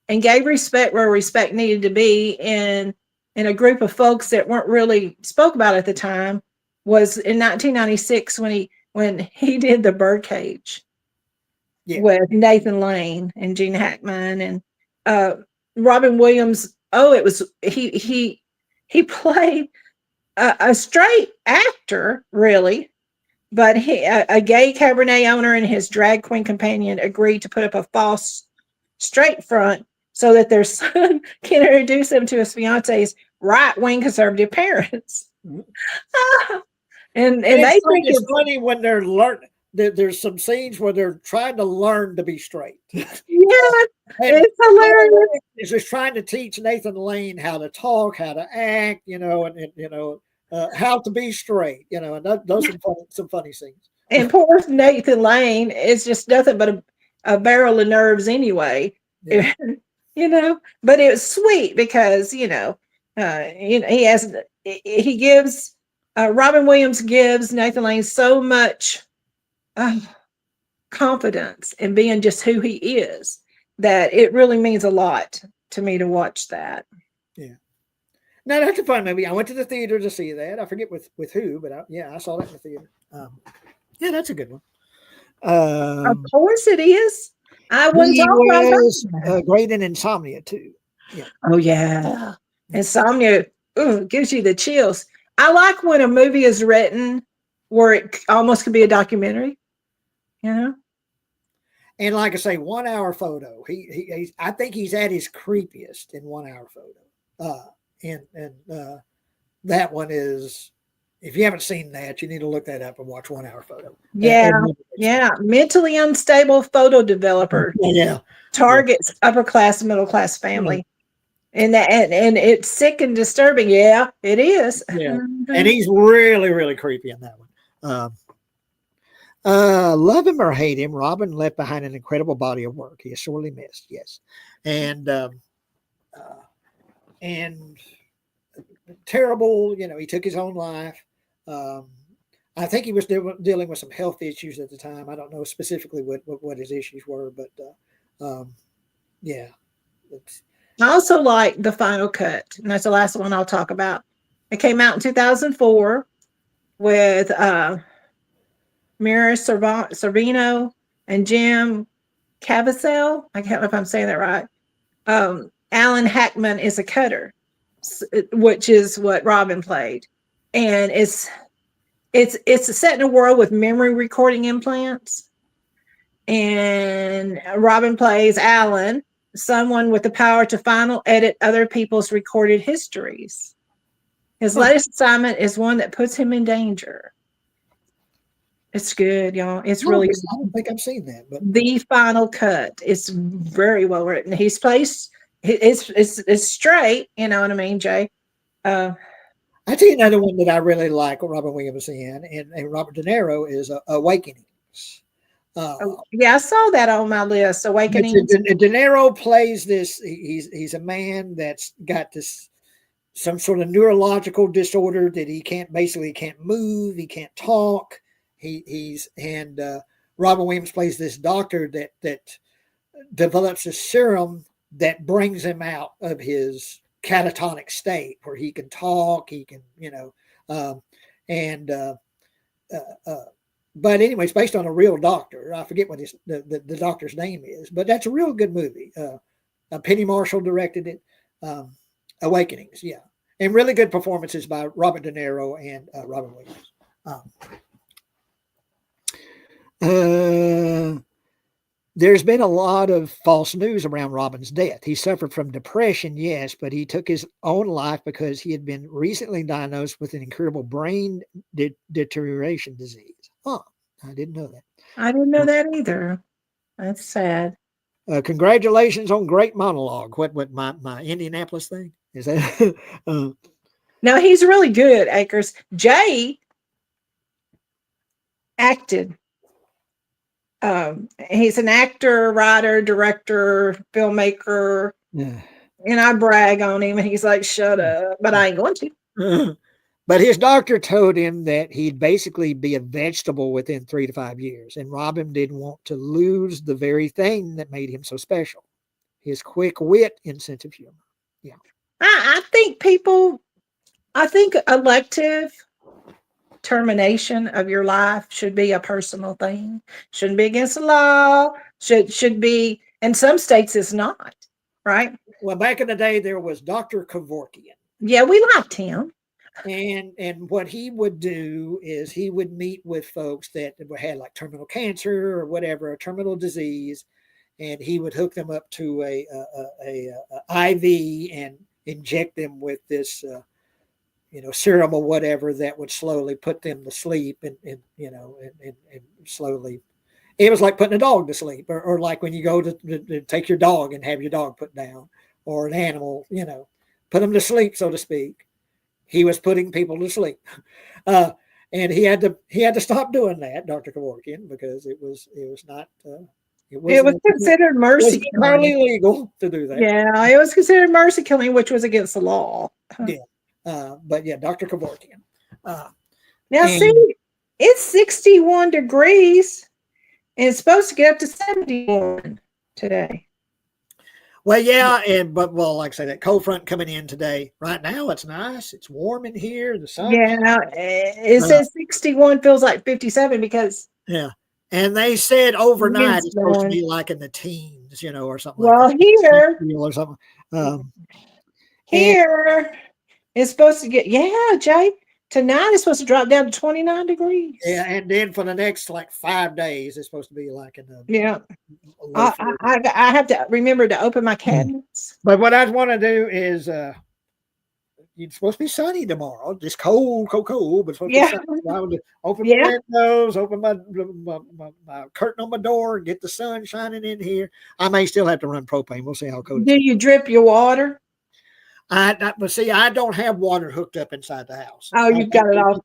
and gave respect where respect needed to be in a group of folks that weren't really spoke about at the time was in 1996 when he did the Birdcage Yeah, with Nathan Lane and Gene Hackman and uh, Robin Williams. Oh, it was he played a straight actor, really, but a gay Cabernet owner and his drag queen companion agreed to put up a false straight front so that their son can introduce him to his fiance's right wing conservative parents. mhm. and And they think it's it's funny when they're learning. There's some scenes where they're trying to learn to be straight. yeah, And it's hilarious. is just trying to teach Nathan Lane how to talk, how to act, and how to be straight, and those some funny scenes. And poor Nathan Lane is just nothing but a barrel of nerves anyway. Yeah, But it was sweet because he has he gives Robin Williams gives Nathan Lane so much uh, confidence in being just who he is that it really means a lot to me to watch that. yeah. No, that's a fun movie. I went to the theater to see that. I forget with who, but I saw that in the theater. Yeah, that's a good one. Of Um, course it is. I wouldn't he talk about was that. great in Insomnia too. Yeah, Oh yeah. Insomnia gives you the chills. I like when a movie is written where it almost could be a documentary, you know? and like I say, 1 hour photo. I think he's at his creepiest in 1 hour photo. And that one is, if you haven't seen that, you need to look that up and watch 1 hour photo. Yeah. Yeah. Mentally unstable photo developer Yeah. targets upper class, middle class family. And it's sick and disturbing. Yeah, it is. Yeah. And he's really, really creepy in that one. Love him or hate him, Robin left behind an incredible body of work. He is sorely missed, yes. And terrible, he took his own life. Um, I think he was dealing with some health issues at the time. I don't know specifically what his issues were, but yeah. I also like The Final Cut, and that's the last one I'll talk about. It came out in 2004 with Mira Sorvino and Jim Caviezel. I can't know if I'm saying that right. Alan Hackman is a cutter, which is what Robin played, and it's set in a world with memory recording implants. And Robin plays Alan, someone with the power to final edit other people's recorded histories. His latest assignment is one that puts him in danger. It's good, y'all. It's really good. I don't think I've seen that, but The Final Cut. It's very well written. He's placed it's straight, you know what I mean, Jay? I tell you another one that I really like. Robin Williams in and Robert De Niro is Awakenings. Oh, Uh, yeah, I saw that on my list. Awakenings. De Niro plays this. He's a man that's got this some sort of neurological disorder that he can't move, he can't talk. He's and Robin Williams plays this doctor that develops a serum that brings him out of his catatonic state where he can talk, he can um, and uh, but anyway, it's based on a real doctor. I forget what the doctor's name is, but that's a real good movie. Penny Marshall directed it. Um, Awakenings, yeah, and really good performances by Robert De Niro and Robin Williams. Uh, there's been a lot of false news around Robin's death. He suffered from depression, yes, but he took his own life because he had been recently diagnosed with an incurable brain deterioration disease. Huh, I didn't know that. I didn't know that either. That's sad. Congratulations on great monologue. What my Indianapolis thing is that? No, he's really good, Akers. Jay acted. He's an actor, writer, director, filmmaker, Yeah. and I brag on him, and he's like, "Shut up," but I ain't going to. But his doctor told him that he'd basically be a vegetable within 3 to 5 years, and Robin didn't want to lose the very thing that made him so special: his quick wit and sense of humor. Yeah, I think people. I think elective termination of your life should be a personal thing. Shouldn't be against the law. Should be. In some states, it's not. Right? well, back in the day, there was Dr. Kevorkian. Yeah, we liked him. And what he would do is he would meet with folks that had like terminal cancer or whatever, a terminal disease, and he would hook them up to a IV and inject them with this serum or whatever that would slowly put them to sleep and slowly. It was like putting a dog to sleep, or like when you go to take your dog and have your dog put down, or an animal, put them to sleep, so to speak. He was putting people to sleep, and he had to stop doing that, Dr. Kevorkian, because it was not it was considered mercy killing. Entirely legal to do that. Yeah, it was considered mercy killing, which was against the law. Yeah, but yeah, Dr. Kevorkian. Now see, it's 61 degrees, and it's supposed to get up to 71 today. Well, yeah, but like I say, that cold front coming in today. Right now, it's nice. It's warm in here. The sun. Yeah, it says 61 feels like 57 because. Yeah, and they said overnight it's supposed to be like in the teens, or something. Well, like here or something. Here it's supposed to get Jay. Tonight it's supposed to drop down to 29 degrees. Yeah, and then for the next like 5 days, it's supposed to be like in the I have to remember to open my cabinets. But what I want to do is it's supposed to be sunny tomorrow. Just cold, but it's supposed to be sunny. So I would open my windows, open my curtain on my door, get the sun shining in here. I may still have to run propane. We'll see how cold. Do you drip your water? But see, I don't have water hooked up inside the house. Oh, you've got it all.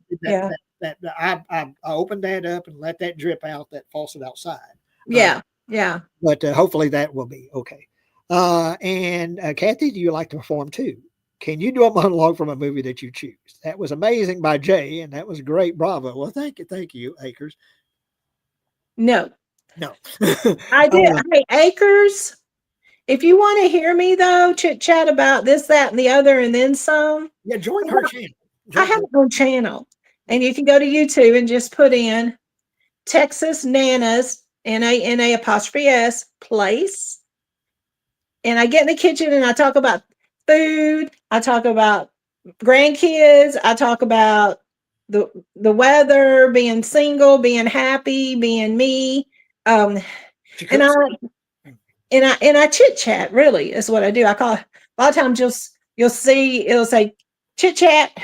I opened that up and let that drip out that faucet outside. Yeah. But hopefully that will be okay. And Kathy, do you like to perform too? Can you do a monologue from a movie that you choose? That was amazing by Jay, and that was great. Bravo. Well, thank you, Akers. No. I did. Hey, Akers. If you want to hear me though, chit chat about this, that, and the other, and then some. Yeah, join her channel. I have my own channel, and you can go to YouTube and just put in Texas Nana's NANA' place, and I get in the kitchen and I talk about food. I talk about grandkids. I talk about the weather, being single, being happy, being me, and I chit chat. Really, is what I do. I call it, a lot of times you'll see it'll say chit chat,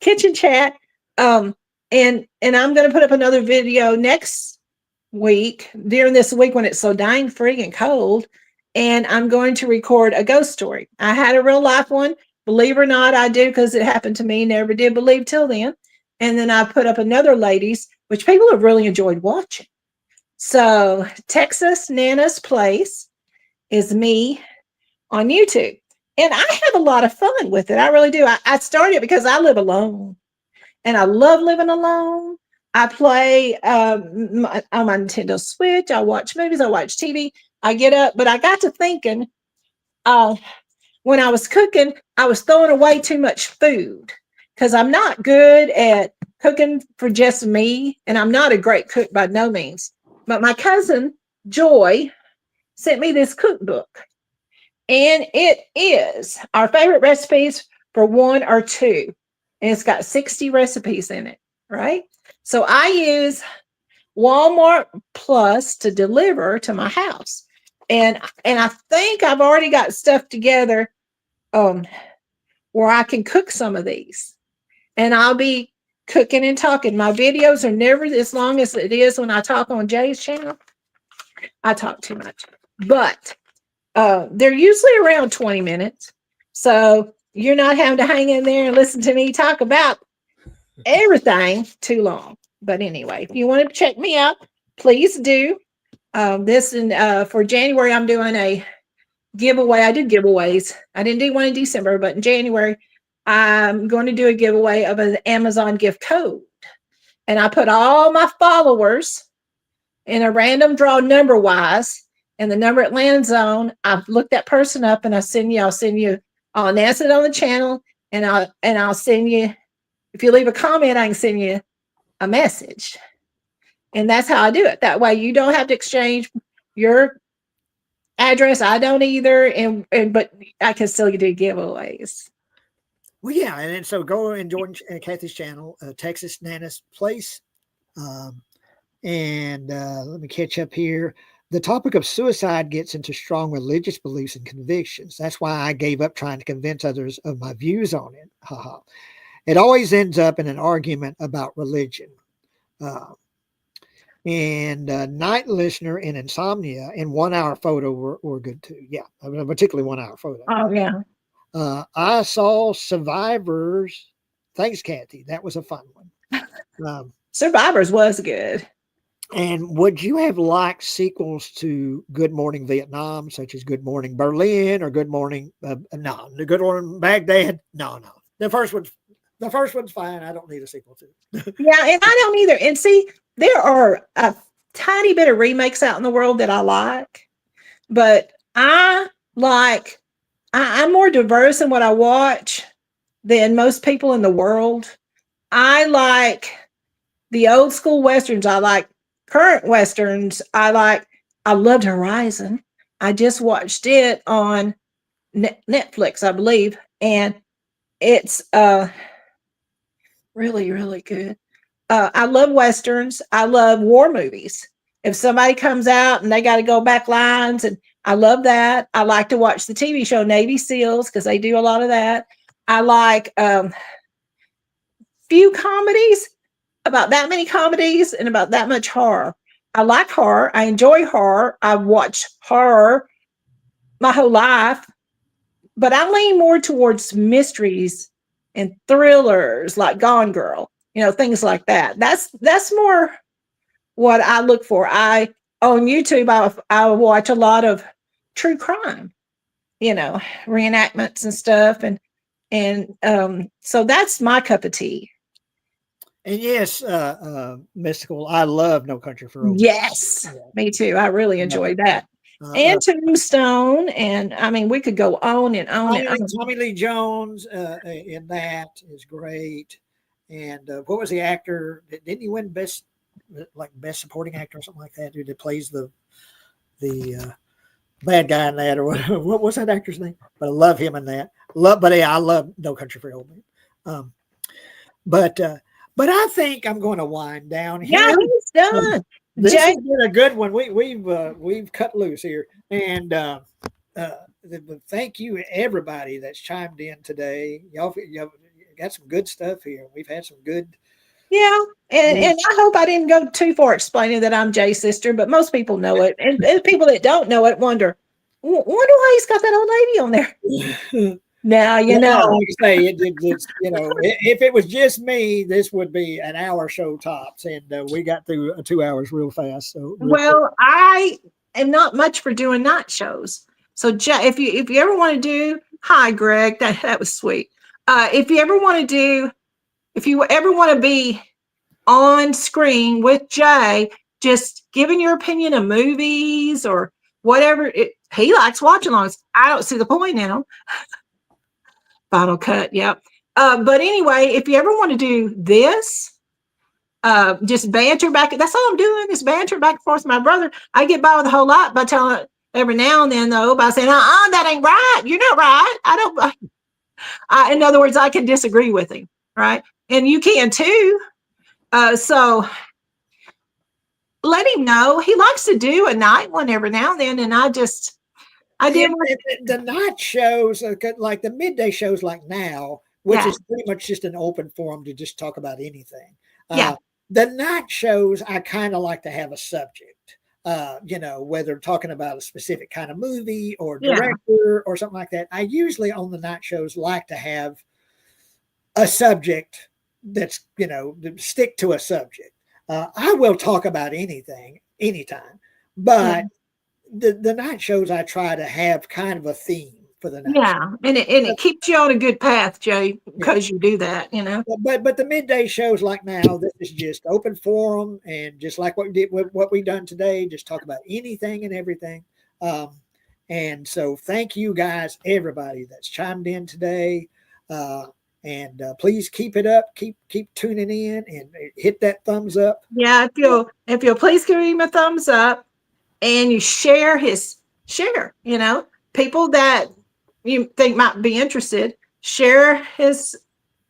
kitchen chat. And I'm going to put up another video next week during this week when it's so dang friggin' cold, and I'm going to record a ghost story. I had a real life one, Believe it or not, I do because it happened to me. Never did believe till then. And then I put up another ladies, which people have really enjoyed watching. So Texas Nana's Place is me on YouTube. And I have a lot of fun with it. I really do. I started because I live alone and I love living alone. I play on my Nintendo Switch. I watch movies. I watch TV. I get up, but I got to thinking uh, when I was cooking, I was throwing away too much food because I'm not good at cooking for just me. And I'm not a great cook by no means. But my cousin, Joy, sent me this cookbook. And it is our favorite recipes for 1 or 2. And it's got 60 recipes in it, right? So I use Walmart Plus to deliver to my house. And I think I've already got stuff together where I can cook some of these. And I'll be cooking and talking. My videos are never as long as it is when I talk on Jay's channel. I talk too much. But they're usually around 20 minutes. So you're not having to hang in there and listen to me talk about everything too long. But anyway, if you want to check me out, please do. This and for January, I'm doing a giveaway. I do giveaways. I didn't do one in December, but in January, I'm going to do a giveaway of an Amazon gift code. And I put all my followers in a random draw number wise, and the number it lands on, I've looked that person up and I'll send you, I'll announce it on the channel, and I'll send you, if you leave a comment, I can send you a message. And that's how I do it. That way you don't have to exchange your address. I don't either. And but I can still do giveaways. Well, yeah, and so go and join Kathy's channel, Texas Nana's Place. And let me catch up here. The topic of suicide gets into strong religious beliefs and convictions. That's why I gave up trying to convince others of my views on it. Haha. It always ends up in an argument about religion. And Night Listener and Insomnia and 1 Hour Photo were good too. Yeah, I mean, particularly 1 Hour Photo. Oh, yeah. I saw Survivors. Thanks, Kathy. That was a fun one. Survivors was good. And would you have liked sequels to Good Morning Vietnam, such as Good Morning Berlin or Good Morning? No, the Good Morning Baghdad. No. The first one's fine. I don't need a sequel to. Yeah, and I don't either. And see, there are a tiny bit of remakes out in the world that I like, but I'm more diverse in what I watch than most people in the world. I like the old school Westerns. I like current Westerns. I loved Horizon. I just watched it on Netflix, I believe. And it's really, really good. I love Westerns. I love war movies. If somebody comes out and they got to go back lines, and I love that. I like to watch the TV show Navy SEALs because they do a lot of that. I like few comedies, about that many comedies and about that much horror. I like horror. I enjoy horror. I've watched horror my whole life, but I lean more towards mysteries and thrillers like Gone Girl, things like that. That's more what I look for. On YouTube, I watch a lot of true crime, reenactments and stuff. And so that's my cup of tea. And yes, Mystical, I love No Country for Old Men. Yes, me too. I really enjoyed that. And Tombstone, and I mean, we could go on and on and on. Tommy Lee Jones in that is great. And what was the actor? Didn't he win best supporting actor or something like that? Who plays the bad guy in that, or what was that actor's name? But I love him in that. I love No Country for Old Men. But I think I'm going to wind down here. Yeah, he's done. This has been a good one. We've cut loose here, and thank you everybody that's chimed in today. Y'all got some good stuff here. We've had some good. Yeah, and I hope I didn't go too far explaining that I'm Jay's sister, but most people know it, and people that don't know it wonder why he's got that old lady on there. Now, you Well, know. like I say, it's if it was just me, this would be an hour show tops, and we got through 2 hours real fast, so real quick. Well, I am not much for doing night shows. So, if you ever want to do, hi, Greg, that was sweet. If you ever want to do, if you ever want to be on screen with Jay, just giving your opinion of movies or whatever he likes watching. Long as I don't see the point in them. Final cut, yep. But anyway, if you ever want to do this, just banter back. That's all I'm doing is banter back and forth with my brother. I get by with a whole lot by telling every now and then, though, by saying, that ain't right. You're not right. I don't. In other words, I can disagree with him, right? And you can too. So let him know he likes to do a night one every now and then. And I did. The night shows, like the midday shows, like now, which Yeah. is pretty much just an open forum to just talk about anything. Yeah. The night shows, I kind of like to have a subject. Whether talking about a specific kind of movie or director or something like that. I usually on the night shows like to have a subject that's, stick to a subject. I will talk about anything, anytime, but the night shows, I try to have kind of a theme for the night show. Yeah. And it keeps you on a good path, Jay, because you do that, But the midday shows like now, this is just open forum, and just like what we done today, just talk about anything and everything. And so thank you guys, everybody that's chimed in today. And please keep it up, keep tuning in, and hit that thumbs up. Yeah, if you'll please give him a thumbs up, and you share, people that you think might be interested, share his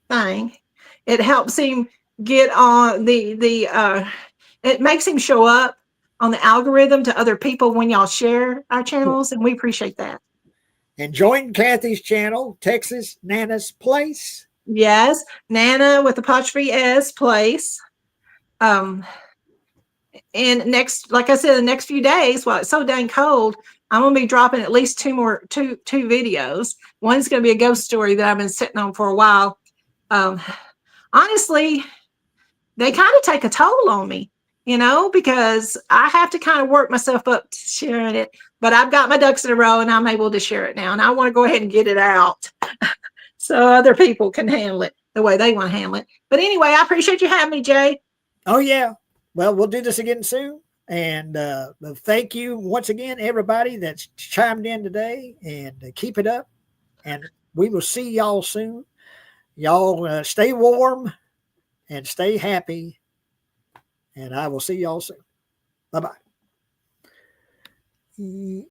thing. It helps him get on it makes him show up on the algorithm to other people when y'all share our channels, and we appreciate that. And join Kathy's channel, Texas Nana's Place. Yes, Nana with apostrophe S Place. And like I said, the next few days, while it's so dang cold, I'm gonna be dropping at least two videos. One's gonna be a ghost story that I've been sitting on for a while. Honestly, they kind of take a toll on me, because I have to kind of work myself up to sharing it. But I've got my ducks in a row, and I'm able to share it now. And I want to go ahead and get it out so other people can handle it the way they want to handle it. But anyway, I appreciate you having me, Jay. Oh, yeah. Well, we'll do this again soon. And thank you once again, everybody that's chimed in today, and keep it up. And we will see y'all soon. Y'all stay warm and stay happy. And I will see y'all soon. Bye-bye.